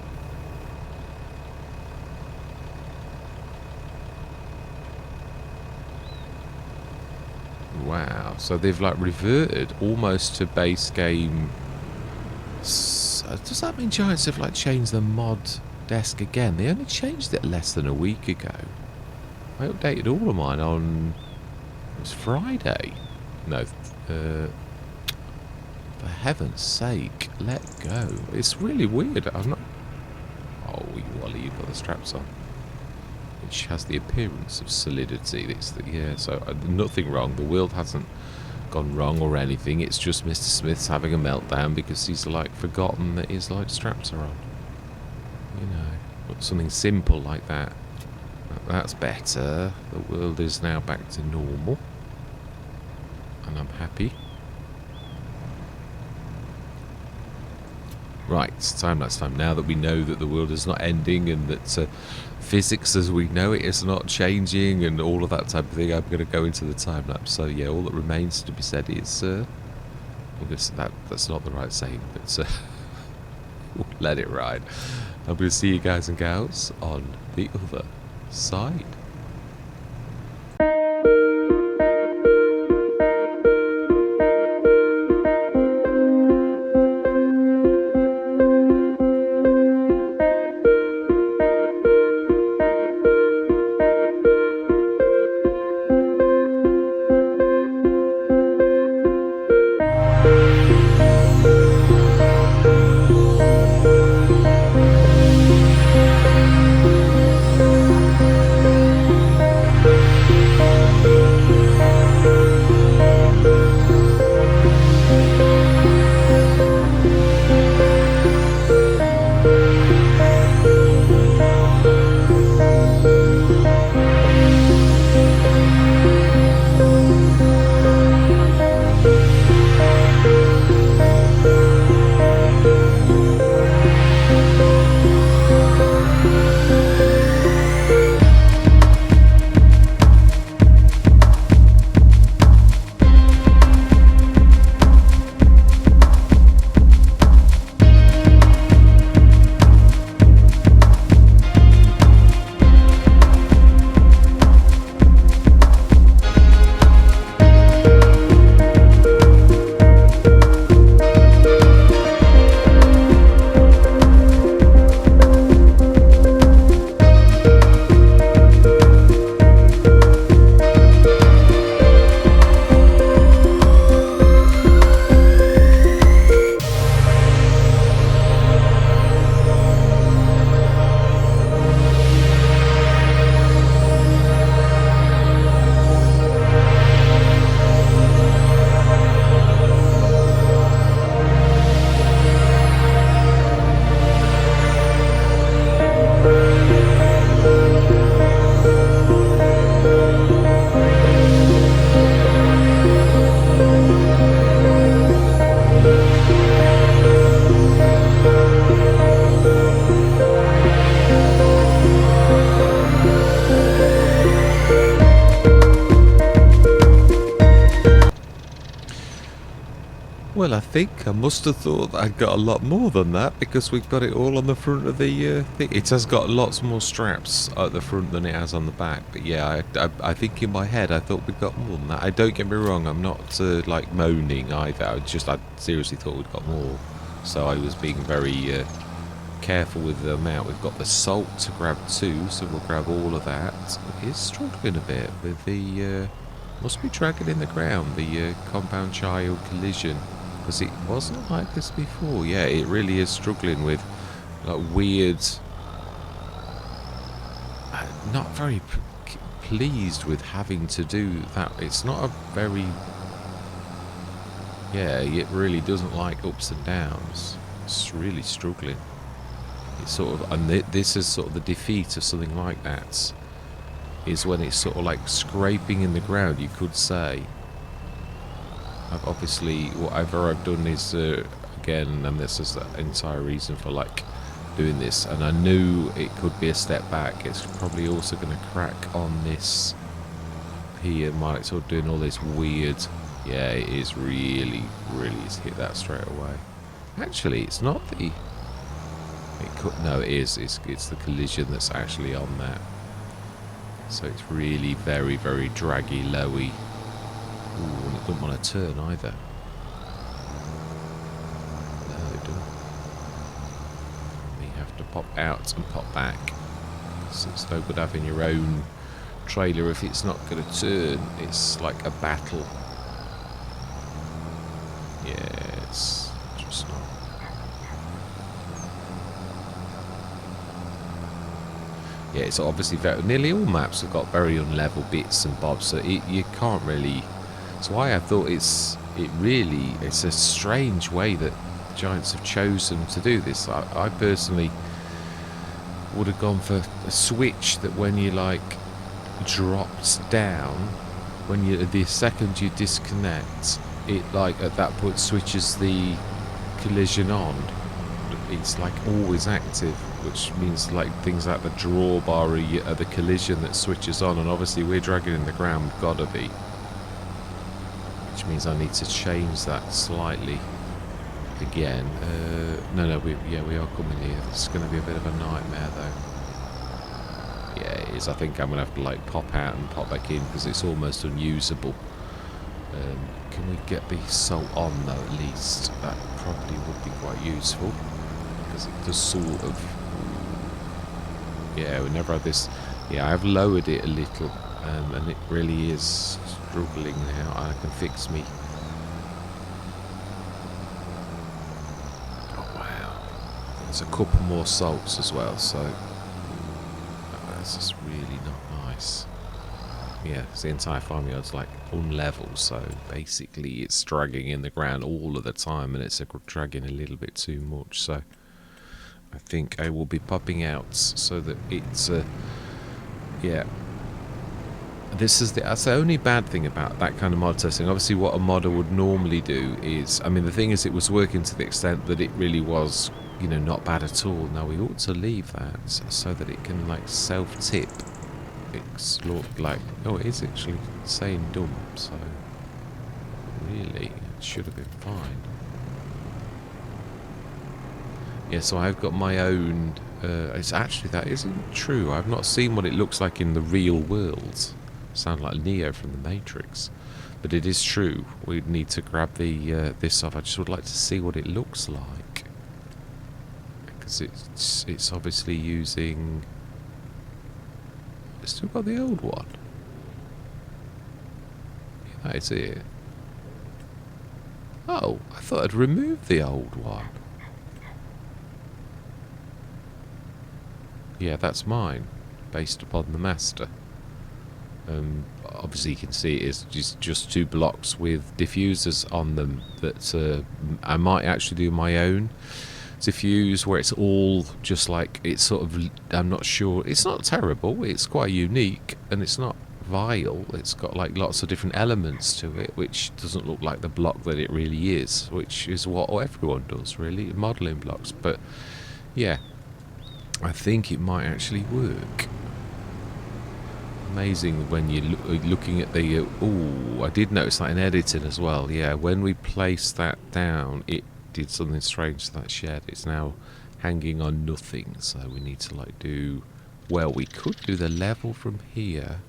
Wow, so they've like reverted almost to base game. Does that mean Giants have like changed the mod desk again? They only changed it less than a week ago. I updated all of mine on... It was Friday. No, for heaven's sake, let go. It's really weird. I'm not... Oh, Wally, you've got the straps on. Which has the appearance of solidity. It's the, yeah, so nothing wrong. The world hasn't gone wrong or anything. It's just Mr. Smith's having a meltdown because he's like forgotten that his like straps are on. You know, but something simple like that. That's better. The world is now back to normal, and I'm happy. Right, time-lapse time. Now that we know that the world is not ending and that physics as we know it is not changing and all of that type of thing, I'm going to go into the time-lapse. So yeah, all that remains to be said is... I guess that's not the right saying, but let it ride. I'm going to see you guys and gals on the other side. I think I must have thought that I'd got a lot more than that, because we've got it all on the front of the thing. It has got lots more straps at the front than it has on the back. But yeah, I think in my head I thought we'd got more than that. I don't get me wrong, I'm not like moaning either. I seriously thought we'd got more. So I was being very careful with the amount. We've got the salt to grab too, so we'll grab all of that. It is struggling a bit with the... must be dragging in the ground, the compound child collision, because it wasn't like this before. Yeah, it really is struggling with like weird... not very pleased with having to do that. It's not a very... yeah, it really doesn't like ups and downs. It's really struggling. It's sort of... and this is sort of the defeat of something like that. Is when it's sort of like scraping in the ground, you could say. I've obviously, whatever I've done is, again, and this is the entire reason for like doing this, and I knew it could be a step back. It's probably also going to crack on this here, like sort of doing all this weird, yeah, it is really has hit that straight away. Actually, it's not the, it could, no, it is, it's the collision that's actually on that. So it's really very draggy, lowy. Ooh, and it doesn't want to turn either. No, it doesn't. You have to pop out and pop back. So it's no good having your own trailer if it's not going to turn. It's like a battle. Yeah, it's just not. Yeah, it's obviously nearly all maps have got very unlevel bits and bobs, so you can't really. That's why I thought it's a strange way that Giants have chosen to do this. I personally would have gone for a switch that when you like drops down, when the second you disconnect, it like at that point switches the collision on. It's like always active, which means like things like the drawbar are the collision that switches on, and obviously we're dragging in the ground, gotta be, which means I need to change that slightly again. No, we are coming here. It's going to be a bit of a nightmare though. Yeah, it is. I think I'm going to have to like pop out and pop back in because it's almost unusable. Can we get the salt on though at least? That probably would be quite useful. Because it does sort of, yeah, we never had this. Yeah, I've lowered it a little, and it really is struggling now. I can fix me. Oh wow, there's a couple more salts as well, so that's just really not nice. Yeah, because the entire farmyard's like unlevel, so basically it's dragging in the ground all of the time, and it's dragging a little bit too much. So I think I will be popping out so that it's yeah. That's the only bad thing about that kind of mod testing. Obviously what a modder would normally do is, I mean the thing is it was working to the extent that it really was, you know, not bad at all. Now we ought to leave that so that it can like self-tip. It's like, oh, it is actually saying dump, so really it should have been fine. Yeah, so I've got my own, it's actually, that isn't true. I've not seen what it looks like in the real world. Sound like Neo from the Matrix. But it is true. We'd need to grab the this off. I just would like to see what it looks like. Because it's obviously using... It's still got the old one. Yeah, that is it. Oh, I thought I'd removed the old one. Yeah, that's mine, based upon the master. Obviously you can see it is just two blocks with diffusers on them that I might actually do my own diffuse where it's all just like, it's sort of, I'm not sure, it's not terrible, it's quite unique and it's not vile, it's got like lots of different elements to it which doesn't look like the block that it really is, which is what everyone does really, modelling blocks. But yeah, I think it might actually work. Amazing when you're looking at the... oh, I did notice that in editing as well. Yeah, when we placed that down, it did something strange to that shed. It's now hanging on nothing, so we need to like do... well, we could do the level from here.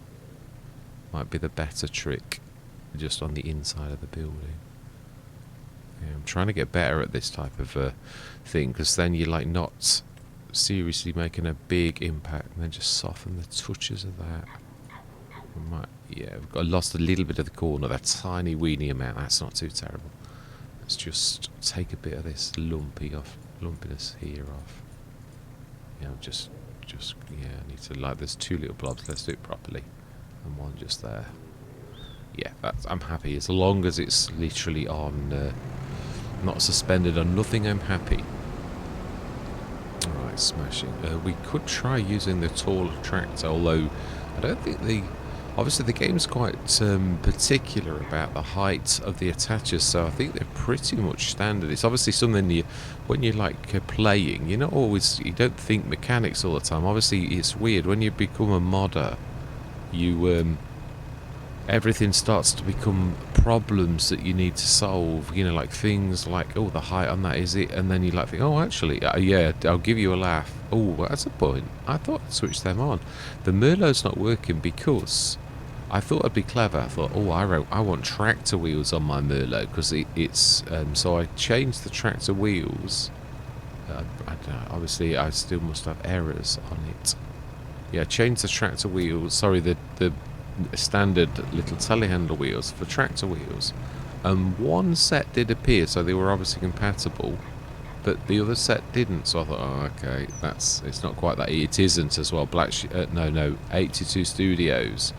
Might be the better trick, just on the inside of the building. Yeah, I'm trying to get better at this type of thing, because then you're like not seriously making a big impact, and then just soften the touches of that. Yeah, I lost a little bit of the corner, that tiny weeny amount. That's not too terrible. Let's just take a bit of this lumpiness here off. Yeah, just yeah. I need to like. There's 2 little blobs. Let's do it properly, and one just there. Yeah, I'm happy as long as it's literally on, not suspended on nothing. I'm happy. All right, smashing. We could try using the taller tractor, although I don't think obviously the game's quite particular about the height of the attachers, so I think they're pretty much standard. It's obviously something when you're like playing, you don't think mechanics all the time. Obviously it's weird when you become a modder, you everything starts to become problems that you need to solve, like things like, oh, the height on that, is it? And then you like think, oh, actually, yeah, I'll give you a laugh. Oh, that's a point. I thought I'd switch them on. The Merlot's not working because I thought I'd be clever. I thought, oh, I want tractor wheels on my Merlot because it's, so I changed the tractor wheels. I don't know, obviously I still must have errors on it. Yeah, changed the tractor wheels, sorry, the standard little telehandler wheels for tractor wheels. One set did appear, so they were obviously compatible, but the other set didn't. So I thought, oh, okay, it's not quite that. It isn't as well. 82 Studios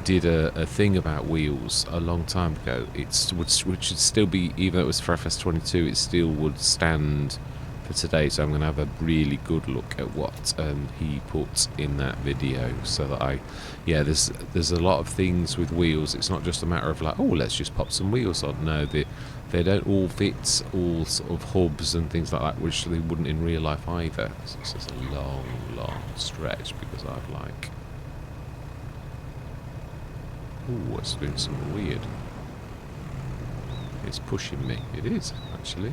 did a thing about wheels a long time ago. Which should still be, even though it was for FS22, it still would stand for today. So I'm going to have a really good look at what he put in that video, so that there's a lot of things with wheels. It's not just a matter of like, oh, let's just pop some wheels on. No, they don't all fit all sort of hubs and things like that, which they wouldn't in real life either. So this is a long stretch because I've like, ooh, it's doing something weird. It's pushing me. It is actually.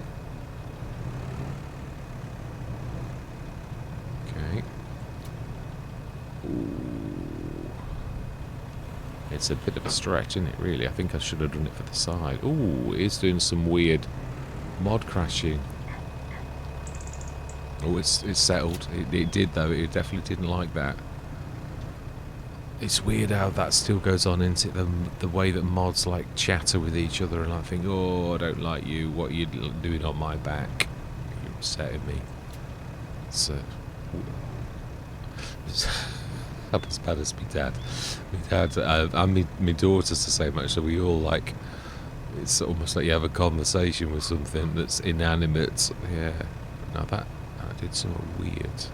Okay. Ooh. It's a bit of a stretch, isn't it, really? I think I should have done it for the side. Ooh, it is doing some weird mod crashing. Oh, it's settled. It did, though. It definitely didn't like that. It's weird how that still goes on, isn't it? The way that mods, like, chatter with each other and I think, oh, I don't like you. What are you doing on my back? You're upsetting me. It's not as bad as my dad. And my daughter's the same actually. So we all like, it's almost like you have a conversation with something that's inanimate. Yeah. Now that did something weird.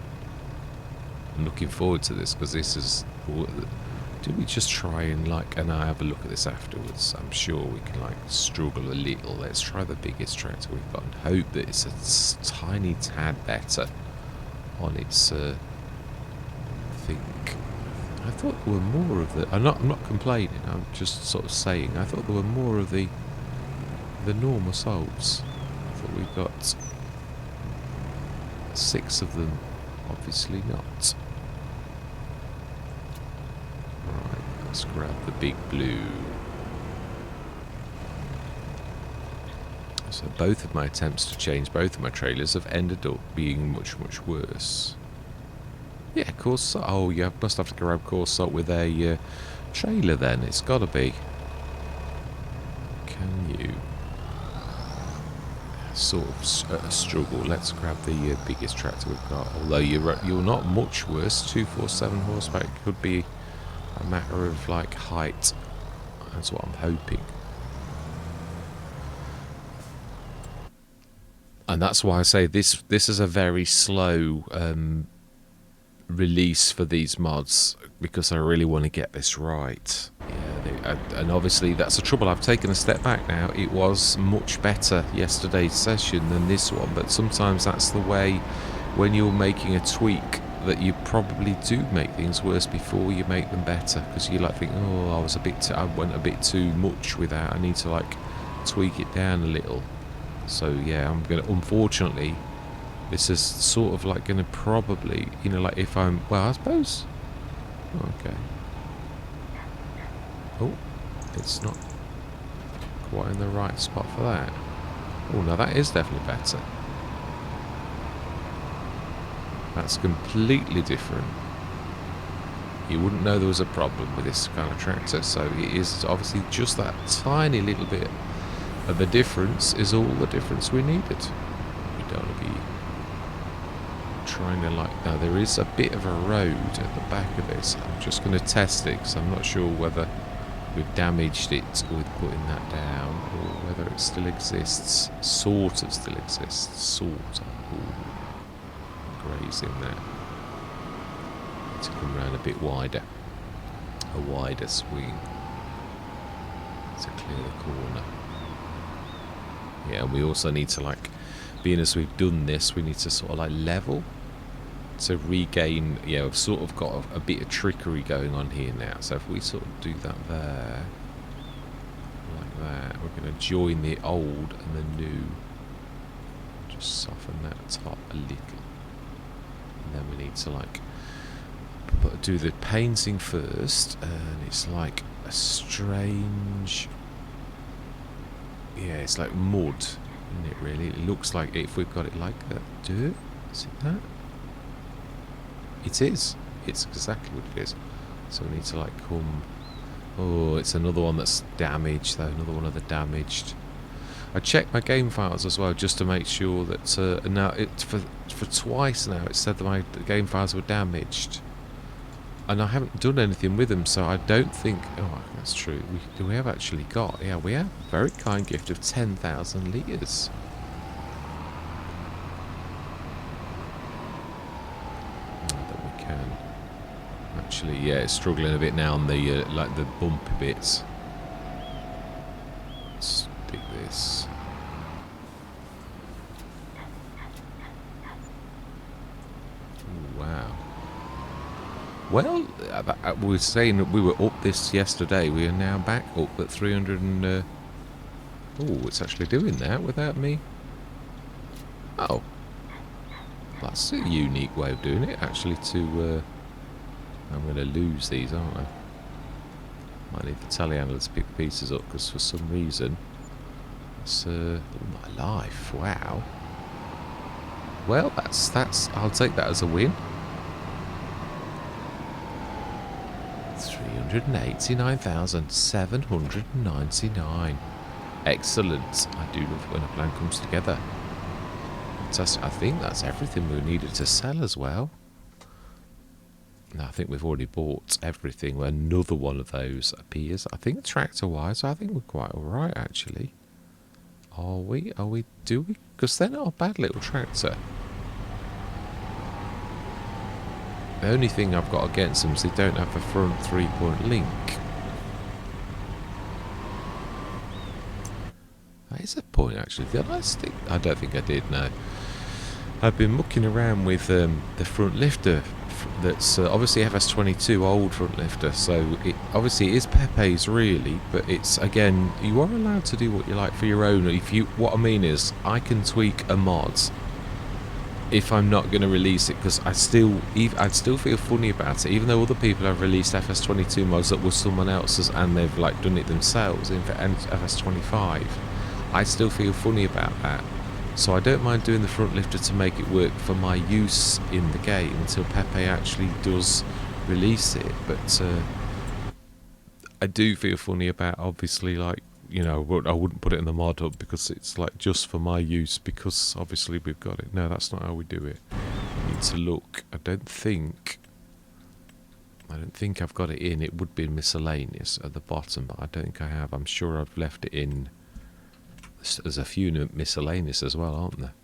I'm looking forward to this because this is. Do we just try and like? And I have a look at this afterwards. I'm sure we can like struggle a little. Let's try the biggest tractor we've got and hope that it's a tiny tad better on its thing. I thought there were more of the... I'm not complaining, I'm just sort of saying. I thought there were more of the normal assaults. I thought we got 6 of them. Obviously not. Right, let's grab the big blue. So both of my attempts to change both of my trailers have ended up being much worse. Yeah, coarse salt. Oh, you must have to grab coarse salt with a trailer then. It's got to be. Can you? Sort of struggle. Let's grab the biggest tractor we've got. Although you're not much worse. 247 horsepower. It could be a matter of like height. That's what I'm hoping. And that's why I say this is a very slow release for these mods, because I really want to get this right. Yeah, and obviously that's the trouble. I've taken a step back now. It was much better yesterday's session than this one, but sometimes that's the way when you're making a tweak that you probably do make things worse before you make them better, because you like think, oh, I went a bit too much with that. I need to like tweak it down a little. So yeah, I'm gonna, unfortunately, this is sort of like gonna probably, you know, like if I'm, well, I suppose, okay. Oh, it's not quite in the right spot for that. Oh no, that is definitely better. That's completely different. You wouldn't know there was a problem with this kind of tractor, so it is obviously just that tiny little bit of the difference is all the difference we needed. We don't want to be trying to like, now there is a bit of a road at the back of this. I'm just going to test it because I'm not sure whether we've damaged it with putting that down or whether it still exists. Sort of still exists, sort of. Ooh. Grazing there. Need to come around a bit wider. A wider swing to clear the corner. Yeah, and we also need to like, being as we've done this, we need to sort of like level to regain, yeah, we've sort of got a bit of trickery going on here now. So if we sort of do that there, like that, we're going to join the old and the new. Just soften that top a little. And then we need to like do the painting first, and it's like a strange, yeah, it's like mud, isn't it really? It looks like if we've got it like that. Dirt? Is it that? It is. It's exactly what it is. So we need to like come, oh, it's another one that's damaged though, another one of the damaged. I checked my game files as well just to make sure that now it for twice now it said that my game files were damaged, and I haven't done anything with them, so I don't think. Oh, that's true. We have actually got, yeah, we have a very kind gift of 10,000 litres. That we can actually, yeah, it's struggling a bit now on the like the bumpy bits. Stick this. Ooh, wow. Well, we were saying that we were up this yesterday. We are now back up at 300 and... oh, it's actually doing that without me. Oh. That's a unique way of doing it, actually, to... I'm going to lose these, aren't I? Might need the telehandler to pick the pieces up, because for some reason... It's... oh, my life. Wow. Well, that's... I'll take that as a win. 389,799. Excellent. I do love when a plan comes together. Fantastic. I think that's everything we needed to sell as well. No, I think we've already bought everything. Another one of those appears. I think tractor-wise, I think we're quite alright, actually. Are we? Do we? Because they're not a bad little tractor. The only thing I've got against them is they don't have a front 3-point link. That is a point, actually. Did I stick? I don't think I did, no. I've been mucking around with the front lifter. That's obviously FS22 old front lifter. So it obviously is Pepe's really, but it's, again, you are allowed to do what you like for your own. What I mean is, I can tweak a mod if I'm not going to release it, because I'd still feel funny about it, even though other people have released FS22 mods that were someone else's and they've like done it themselves in FS25. I still feel funny about that, so I don't mind doing the front lifter to make it work for my use in the game until Pepe actually does release it. But I do feel funny about, obviously, like, you know, I wouldn't put it in the mod hub because it's like just for my use, because obviously we've got it. No, that's not how we do it. We need to look. I don't think I've got it in. It would be miscellaneous at the bottom, but I don't think I have. I'm sure I've left it in. There's a few miscellaneous as well, aren't there?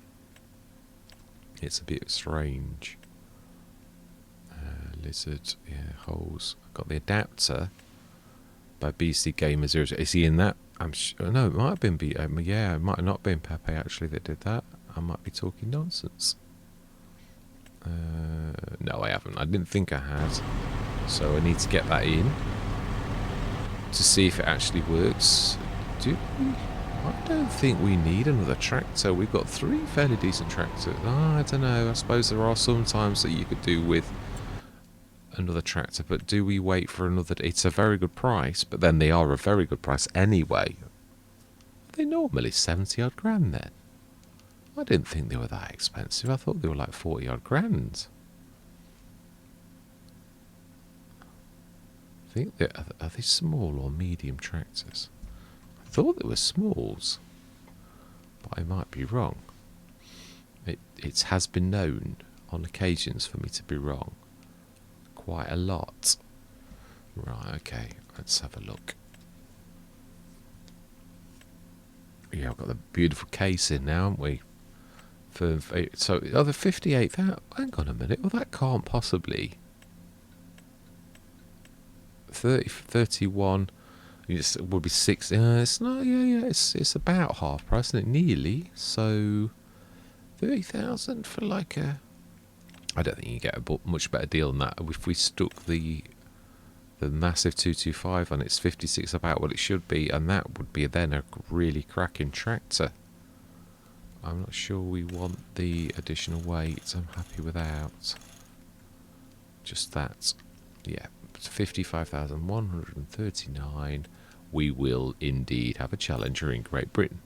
It's a bit strange. Lizard, yeah, holes. I've got the adapter by BC Gamer 0. Is he in that? I'm sure. No, it might have been yeah, it might have not been Pepe actually that did that. I might be talking nonsense. No, I haven't. I didn't think I had. So I need to get that in to see if it actually works. Do we? I don't think we need another tractor. We've got 3 fairly decent tractors. I don't know. I suppose there are some times that you could do with another tractor, but do we wait for another? It's a very good price, but then they are a very good price anyway. Are they normally 70 odd grand then? I didn't think they were that expensive. I thought they were like 40 odd grand. I think are they small or medium tractors? I thought they were smalls, but I might be wrong. It has been known on occasions for me to be wrong. Quite a lot. Right, okay, let's have a look. Yeah, I've got the beautiful case in now, haven't we? So, the 58,000. Hang on a minute. Well, that can't possibly. 31. It would be 6. It's not. Yeah. It's about half price, isn't it? Nearly. So, 30,000 for like a. I don't think you get a much better deal than that. If we stuck the massive 225 on, it's 56, about what it should be, and that would be then a really cracking tractor. I'm not sure we want the additional weight. I'm happy without. Just that. Yeah, 55,139. We will indeed have a Challenger in Great Britain.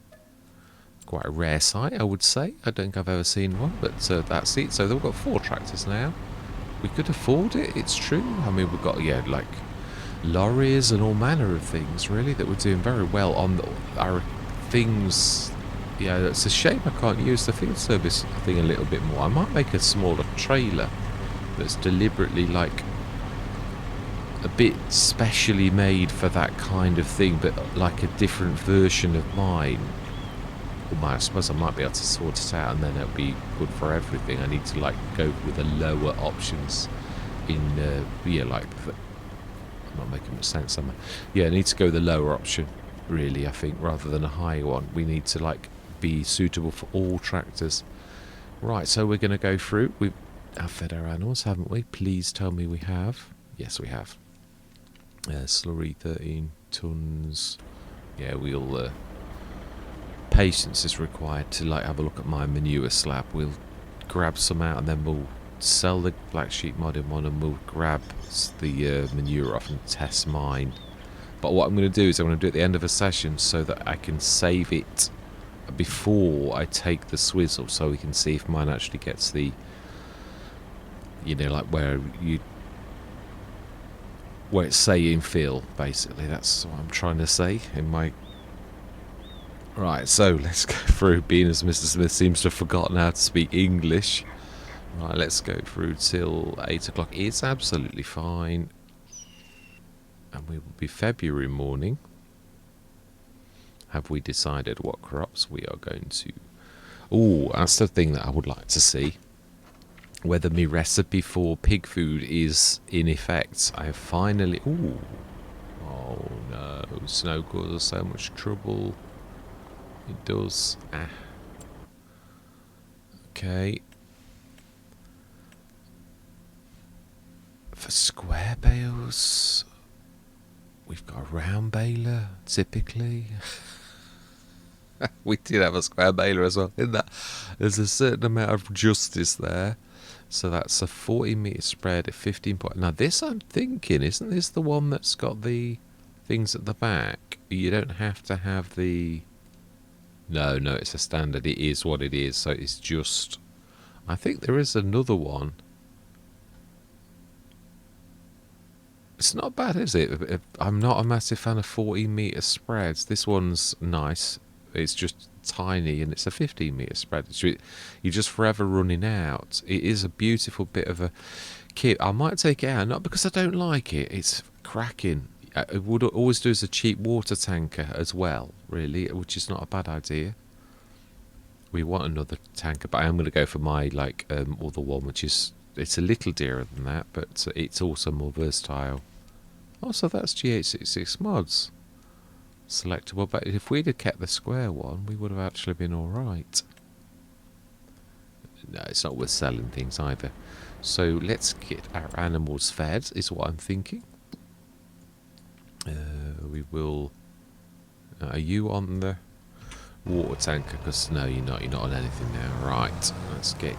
Quite a rare sight, I would say. I don't think I've ever seen one, but that's it. So they've got 4 tractors now. We could afford it, it's true. I mean, we've got, yeah, like lorries and all manner of things, really, that we're doing very well on our things. Yeah, it's a shame I can't use the field service thing a little bit more. I might make a smaller trailer that's deliberately like a bit specially made for that kind of thing, but like a different version of mine. I suppose I might be able to sort it out, and then it'll be good for everything. I need to like go with the lower options in yeah, like I'm not making much sense, am I? Yeah, I need to go with the lower option, really. I think rather than a higher one, we need to like be suitable for all tractors. Right, so we're going to go through. We've fed our animals, haven't we? Please tell me we have. Yes, we have. Slurry 13 tons. Yeah, we'll. Patience is required to like have a look at my manure slab. We'll grab some out, and then we'll sell the black sheep modded one, and we'll grab the manure off and test mine. But what I'm going to do is I'm going to do it at the end of a session so that I can save it before I take the swizzle, so we can see if mine actually gets the, you know, like where it's saying fill, basically. That's what I'm trying to say in my. Right, so let's go through, being as Mr. Smith seems to have forgotten how to speak English. Right, let's go through till 8 o'clock. It's absolutely fine. And we will be February morning. Have we decided what crops we are going to... Oh, that's the thing that I would like to see. Whether my recipe for pig food is in effect. I have finally... Ooh. Oh no, snow causes so much trouble. It does. Okay. For square bales, we've got a round baler, typically. We did have a square baler as well, didn't that? There's a certain amount of justice there. So that's a 40-metre spread at 15 point. Now this, I'm thinking, isn't this the one that's got the things at the back? You don't have to have the... No, it's a standard. It is what it is. So it's just... I think there is another one. It's not bad, is it? I'm not a massive fan of 40-metre spreads. This one's nice. It's just tiny, and it's a 15-metre spread. You're just forever running out. It is a beautiful bit of a kit. I might take it out, not because I don't like it. It's cracking. It would always do as a cheap water tanker as well, really, which is not a bad idea. We want another tanker, but I am going to go for my like other one, which is, it's a little dearer than that, but it's also more versatile. Oh, so that's G866 mods. Selectable, but if we'd have kept the square one, we would have actually been alright. No, it's not worth selling things either. So let's get our animals fed, is what I'm thinking. We will... are you on the water tanker? Because no, you're not on anything now. Right, let's get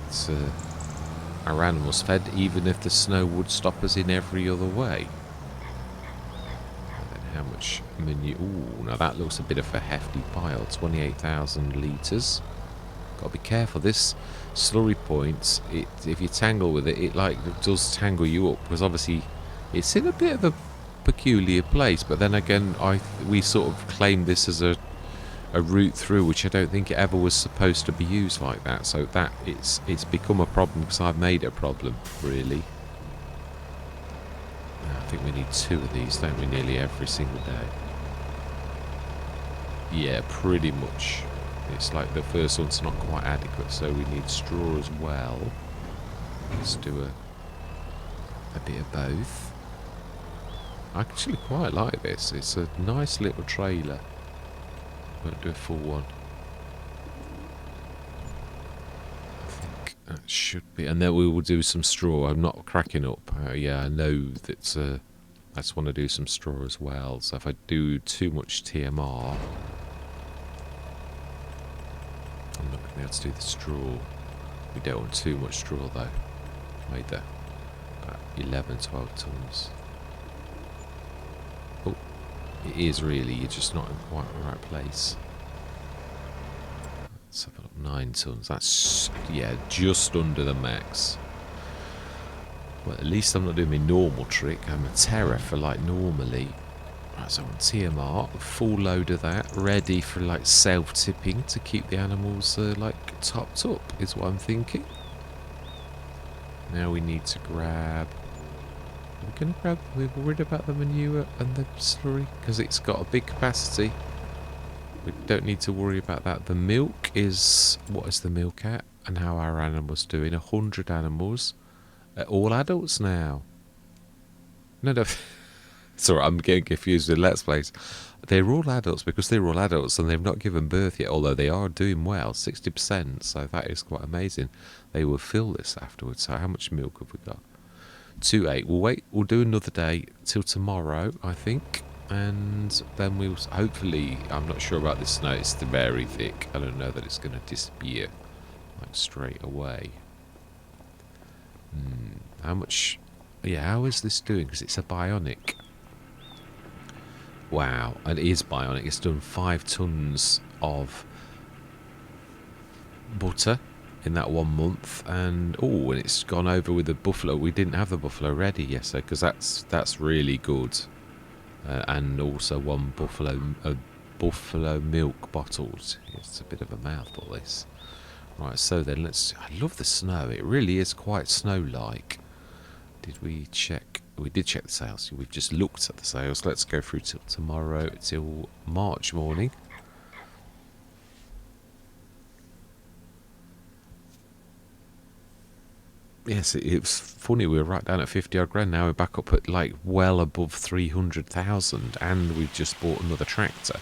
our animals fed, even if the snow would stop us in every other way. And then how much manure? Ooh, now that looks a bit of a hefty pile. 28,000 litres. Got to be careful. This slurry point, if you tangle with it, it does tangle you up, because obviously it's in a bit of a peculiar place. But then again, we sort of claim this as a route through, which I don't think it ever was supposed to be used like that. So that it's become a problem because I've made it a problem, really. I think we need 2 of these, don't we, nearly every single day? Yeah, pretty much. It's like the first one's not quite adequate, so we need straw as well. Let's do a bit of both. I actually quite like this. It's a nice little trailer. Won't do a full one. I think that should be... and then we will do some straw. I'm not cracking up. Yeah, I know that I just want to do some straw as well. So if I do too much TMR... I'm not going to be able to do the straw. We don't want too much straw though. Made that about 11, 12 tons. Oh, it is really, you're just not in quite the right place. Let's have a look, 9 tons. That's, yeah, just under the max. Well, at least I'm not doing my normal trick. I'm a terror for like normally. Right, so on TMR, full load of that, ready for like self-tipping to keep the animals like topped up, is what I'm thinking. Now we need to grab... are we going to grab... we're worried about the manure and the slurry, because it's got a big capacity. We don't need to worry about that. The milk is... what is the milk at? And how our animals doing? 100 animals. All adults now. No. Sorry, I'm getting confused with Let's Plays. They're all adults because they're all adults and they've not given birth yet, although they are doing well, 60%, so that is quite amazing. They will fill this afterwards. So how much milk have we got? 2.8. We'll wait, we'll do another day till tomorrow, I think, and then we'll hopefully... I'm not sure about this snow, it's very thick. I don't know that it's going to disappear like straight away. How much... yeah, how is this doing? Because it's a bionic. Wow, and it is bionic. It's done 5 tons of butter in that 1 month, and and it's gone over with the buffalo. We didn't have the buffalo ready yesterday because that's really good, and also 1 buffalo milk bottled. It's a bit of a mouthful, this. Right, so then let's... I love the snow. It really is quite snow-like. Did we check? We did check the sales. We've just looked at the sales. Let's go through till tomorrow, till March morning. Yes, it was funny. We were right down at 50-odd grand. Now we're back up at like well above 300,000, and we've just bought another tractor.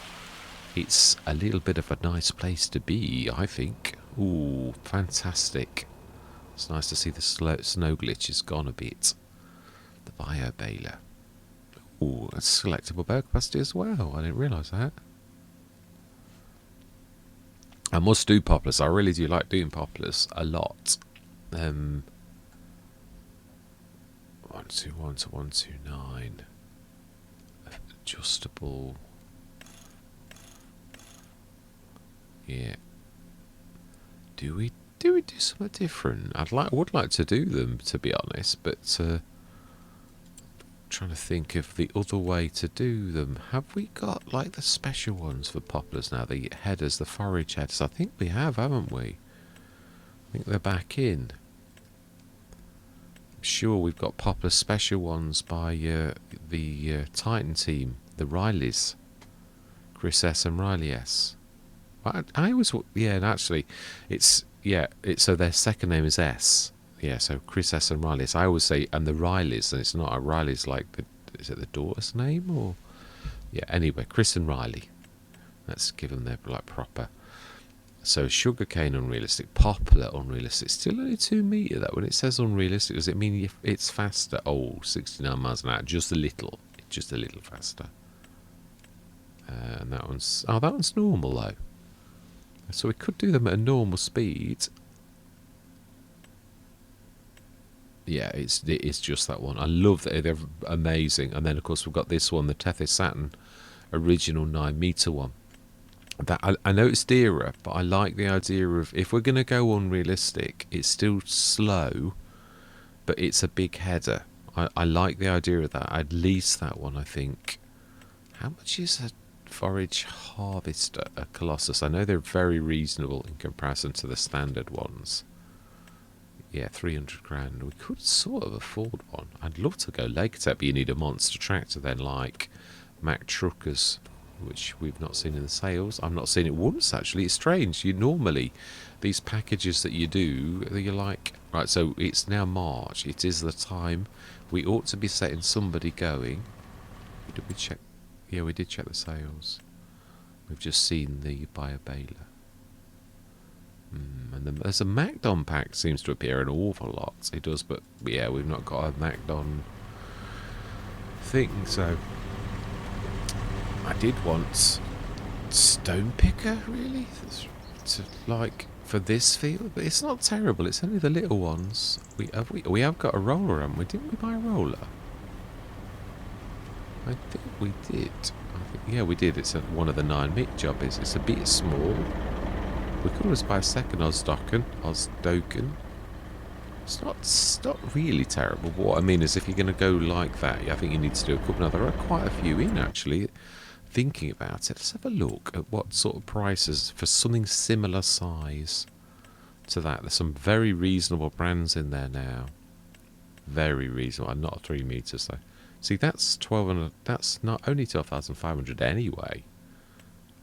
It's a little bit of a nice place to be, I think. Ooh, fantastic. It's nice to see the snow glitch has gone a bit. The bio baler. Ooh, it's selectable bale capacity as well. I didn't realise that. I must do poplars. I really do like doing poplars a lot. 121 to 129. Adjustable. Yeah. Do we do something different? I would like to do them, to be honest, but trying to think of the other way to do them. Have we got like the special ones for poplars now? The headers, the forage headers. I think we have, haven't we? I think they're back in. I'm sure we've got poplar special ones by the Titan team, the Rileys, Chris S and Riley S. I always... yeah, and actually, it's... yeah, so their second name is S. Yeah, so Chris S and Riley. So I always say, and the Rileys, and it's not a Riley's like the... is it the daughter's name, or... yeah, anyway, Chris and Riley. Let's give them their like proper... So sugarcane unrealistic, poplar unrealistic. Still only 2 metre though. When it says unrealistic, does it mean it's faster? Oh, 69 miles an hour, just a little faster. And that one's normal though. So we could do them at a normal speed. Yeah, it's just that one. I love that, they're amazing. And then of course we've got this one, the Tethys Saturn original 9 metre one. That I know it's dearer, but I like the idea of, if we're going to go unrealistic, it's still slow, but it's a big header. I like the idea of that. I'd lease that one, I think. How much is a forage harvester, a Colossus? I know they're very reasonable in comparison to the standard ones. Yeah, 300 grand. We could sort of afford one. I'd love to go Lake-Tech, but you need a monster tractor then, like Mack Truckers, which we've not seen in the sales. I've not seen it once, actually. It's strange. You normally, these packages that you do, you're like, right, so it's now March. It is the time. We ought to be setting somebody going. Did we check? Yeah, we did check the sales. We've just seen the buyer baler. And then there's a Macdon pack seems to appear an awful lot. It does, but yeah, we've not got a Macdon thing, so... I did want Stone Picker, really, to, like, for this field, but it's not terrible. It's only the little ones. We have got a roller, haven't we? Didn't we buy a roller? I think we did. Yeah, we did. It's one of the 9 meat jobbies. It's a bit small. We could always buy a second Osdoken. It's not really terrible, but what I mean is, if you're going to go like that, I think you need to do a couple. Now, there are quite a few in, actually. Thinking about it, let's have a look at what sort of prices for something similar size to that. There's some very reasonable brands in there now. Very reasonable. Not 3 meters though. See, that's 12. That's not only 12,500 anyway.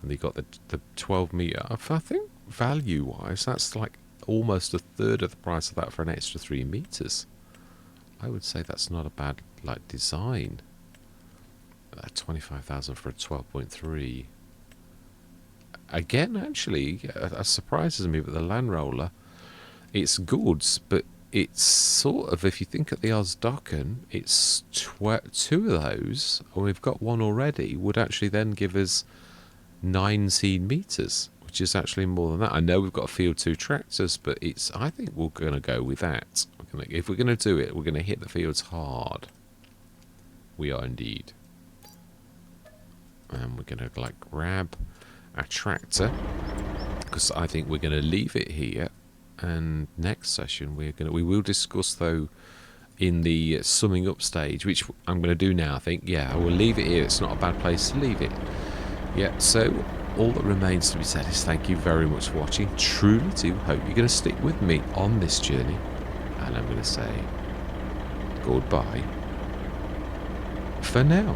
And you got the 12 meter. I think value wise, that's like almost a third of the price of that for an extra 3 meters. I would say that's not a bad design. 25,000 for a 12.3. Again, actually, that surprises me. But the Land Roller, it's good, but it's sort of, if you think at the Osdoken, it's 2 of those, and we've got one already, would actually then give us 19 meters, which is actually more than that. I know we've got Field 2 tractors, but I think we're going to go with that. If we're going to do it, we're going to hit the fields hard. We are indeed. And we're going to grab a tractor, because I think we're going to leave it here. And next session we will discuss, though, in the summing up stage, which I'm going to do now. I think, yeah, I will leave it here. It's not a bad place to leave it. Yeah, so all that remains to be said is thank you very much for watching. Truly do hope you're going to stick with me on this journey, and I'm going to say goodbye for now.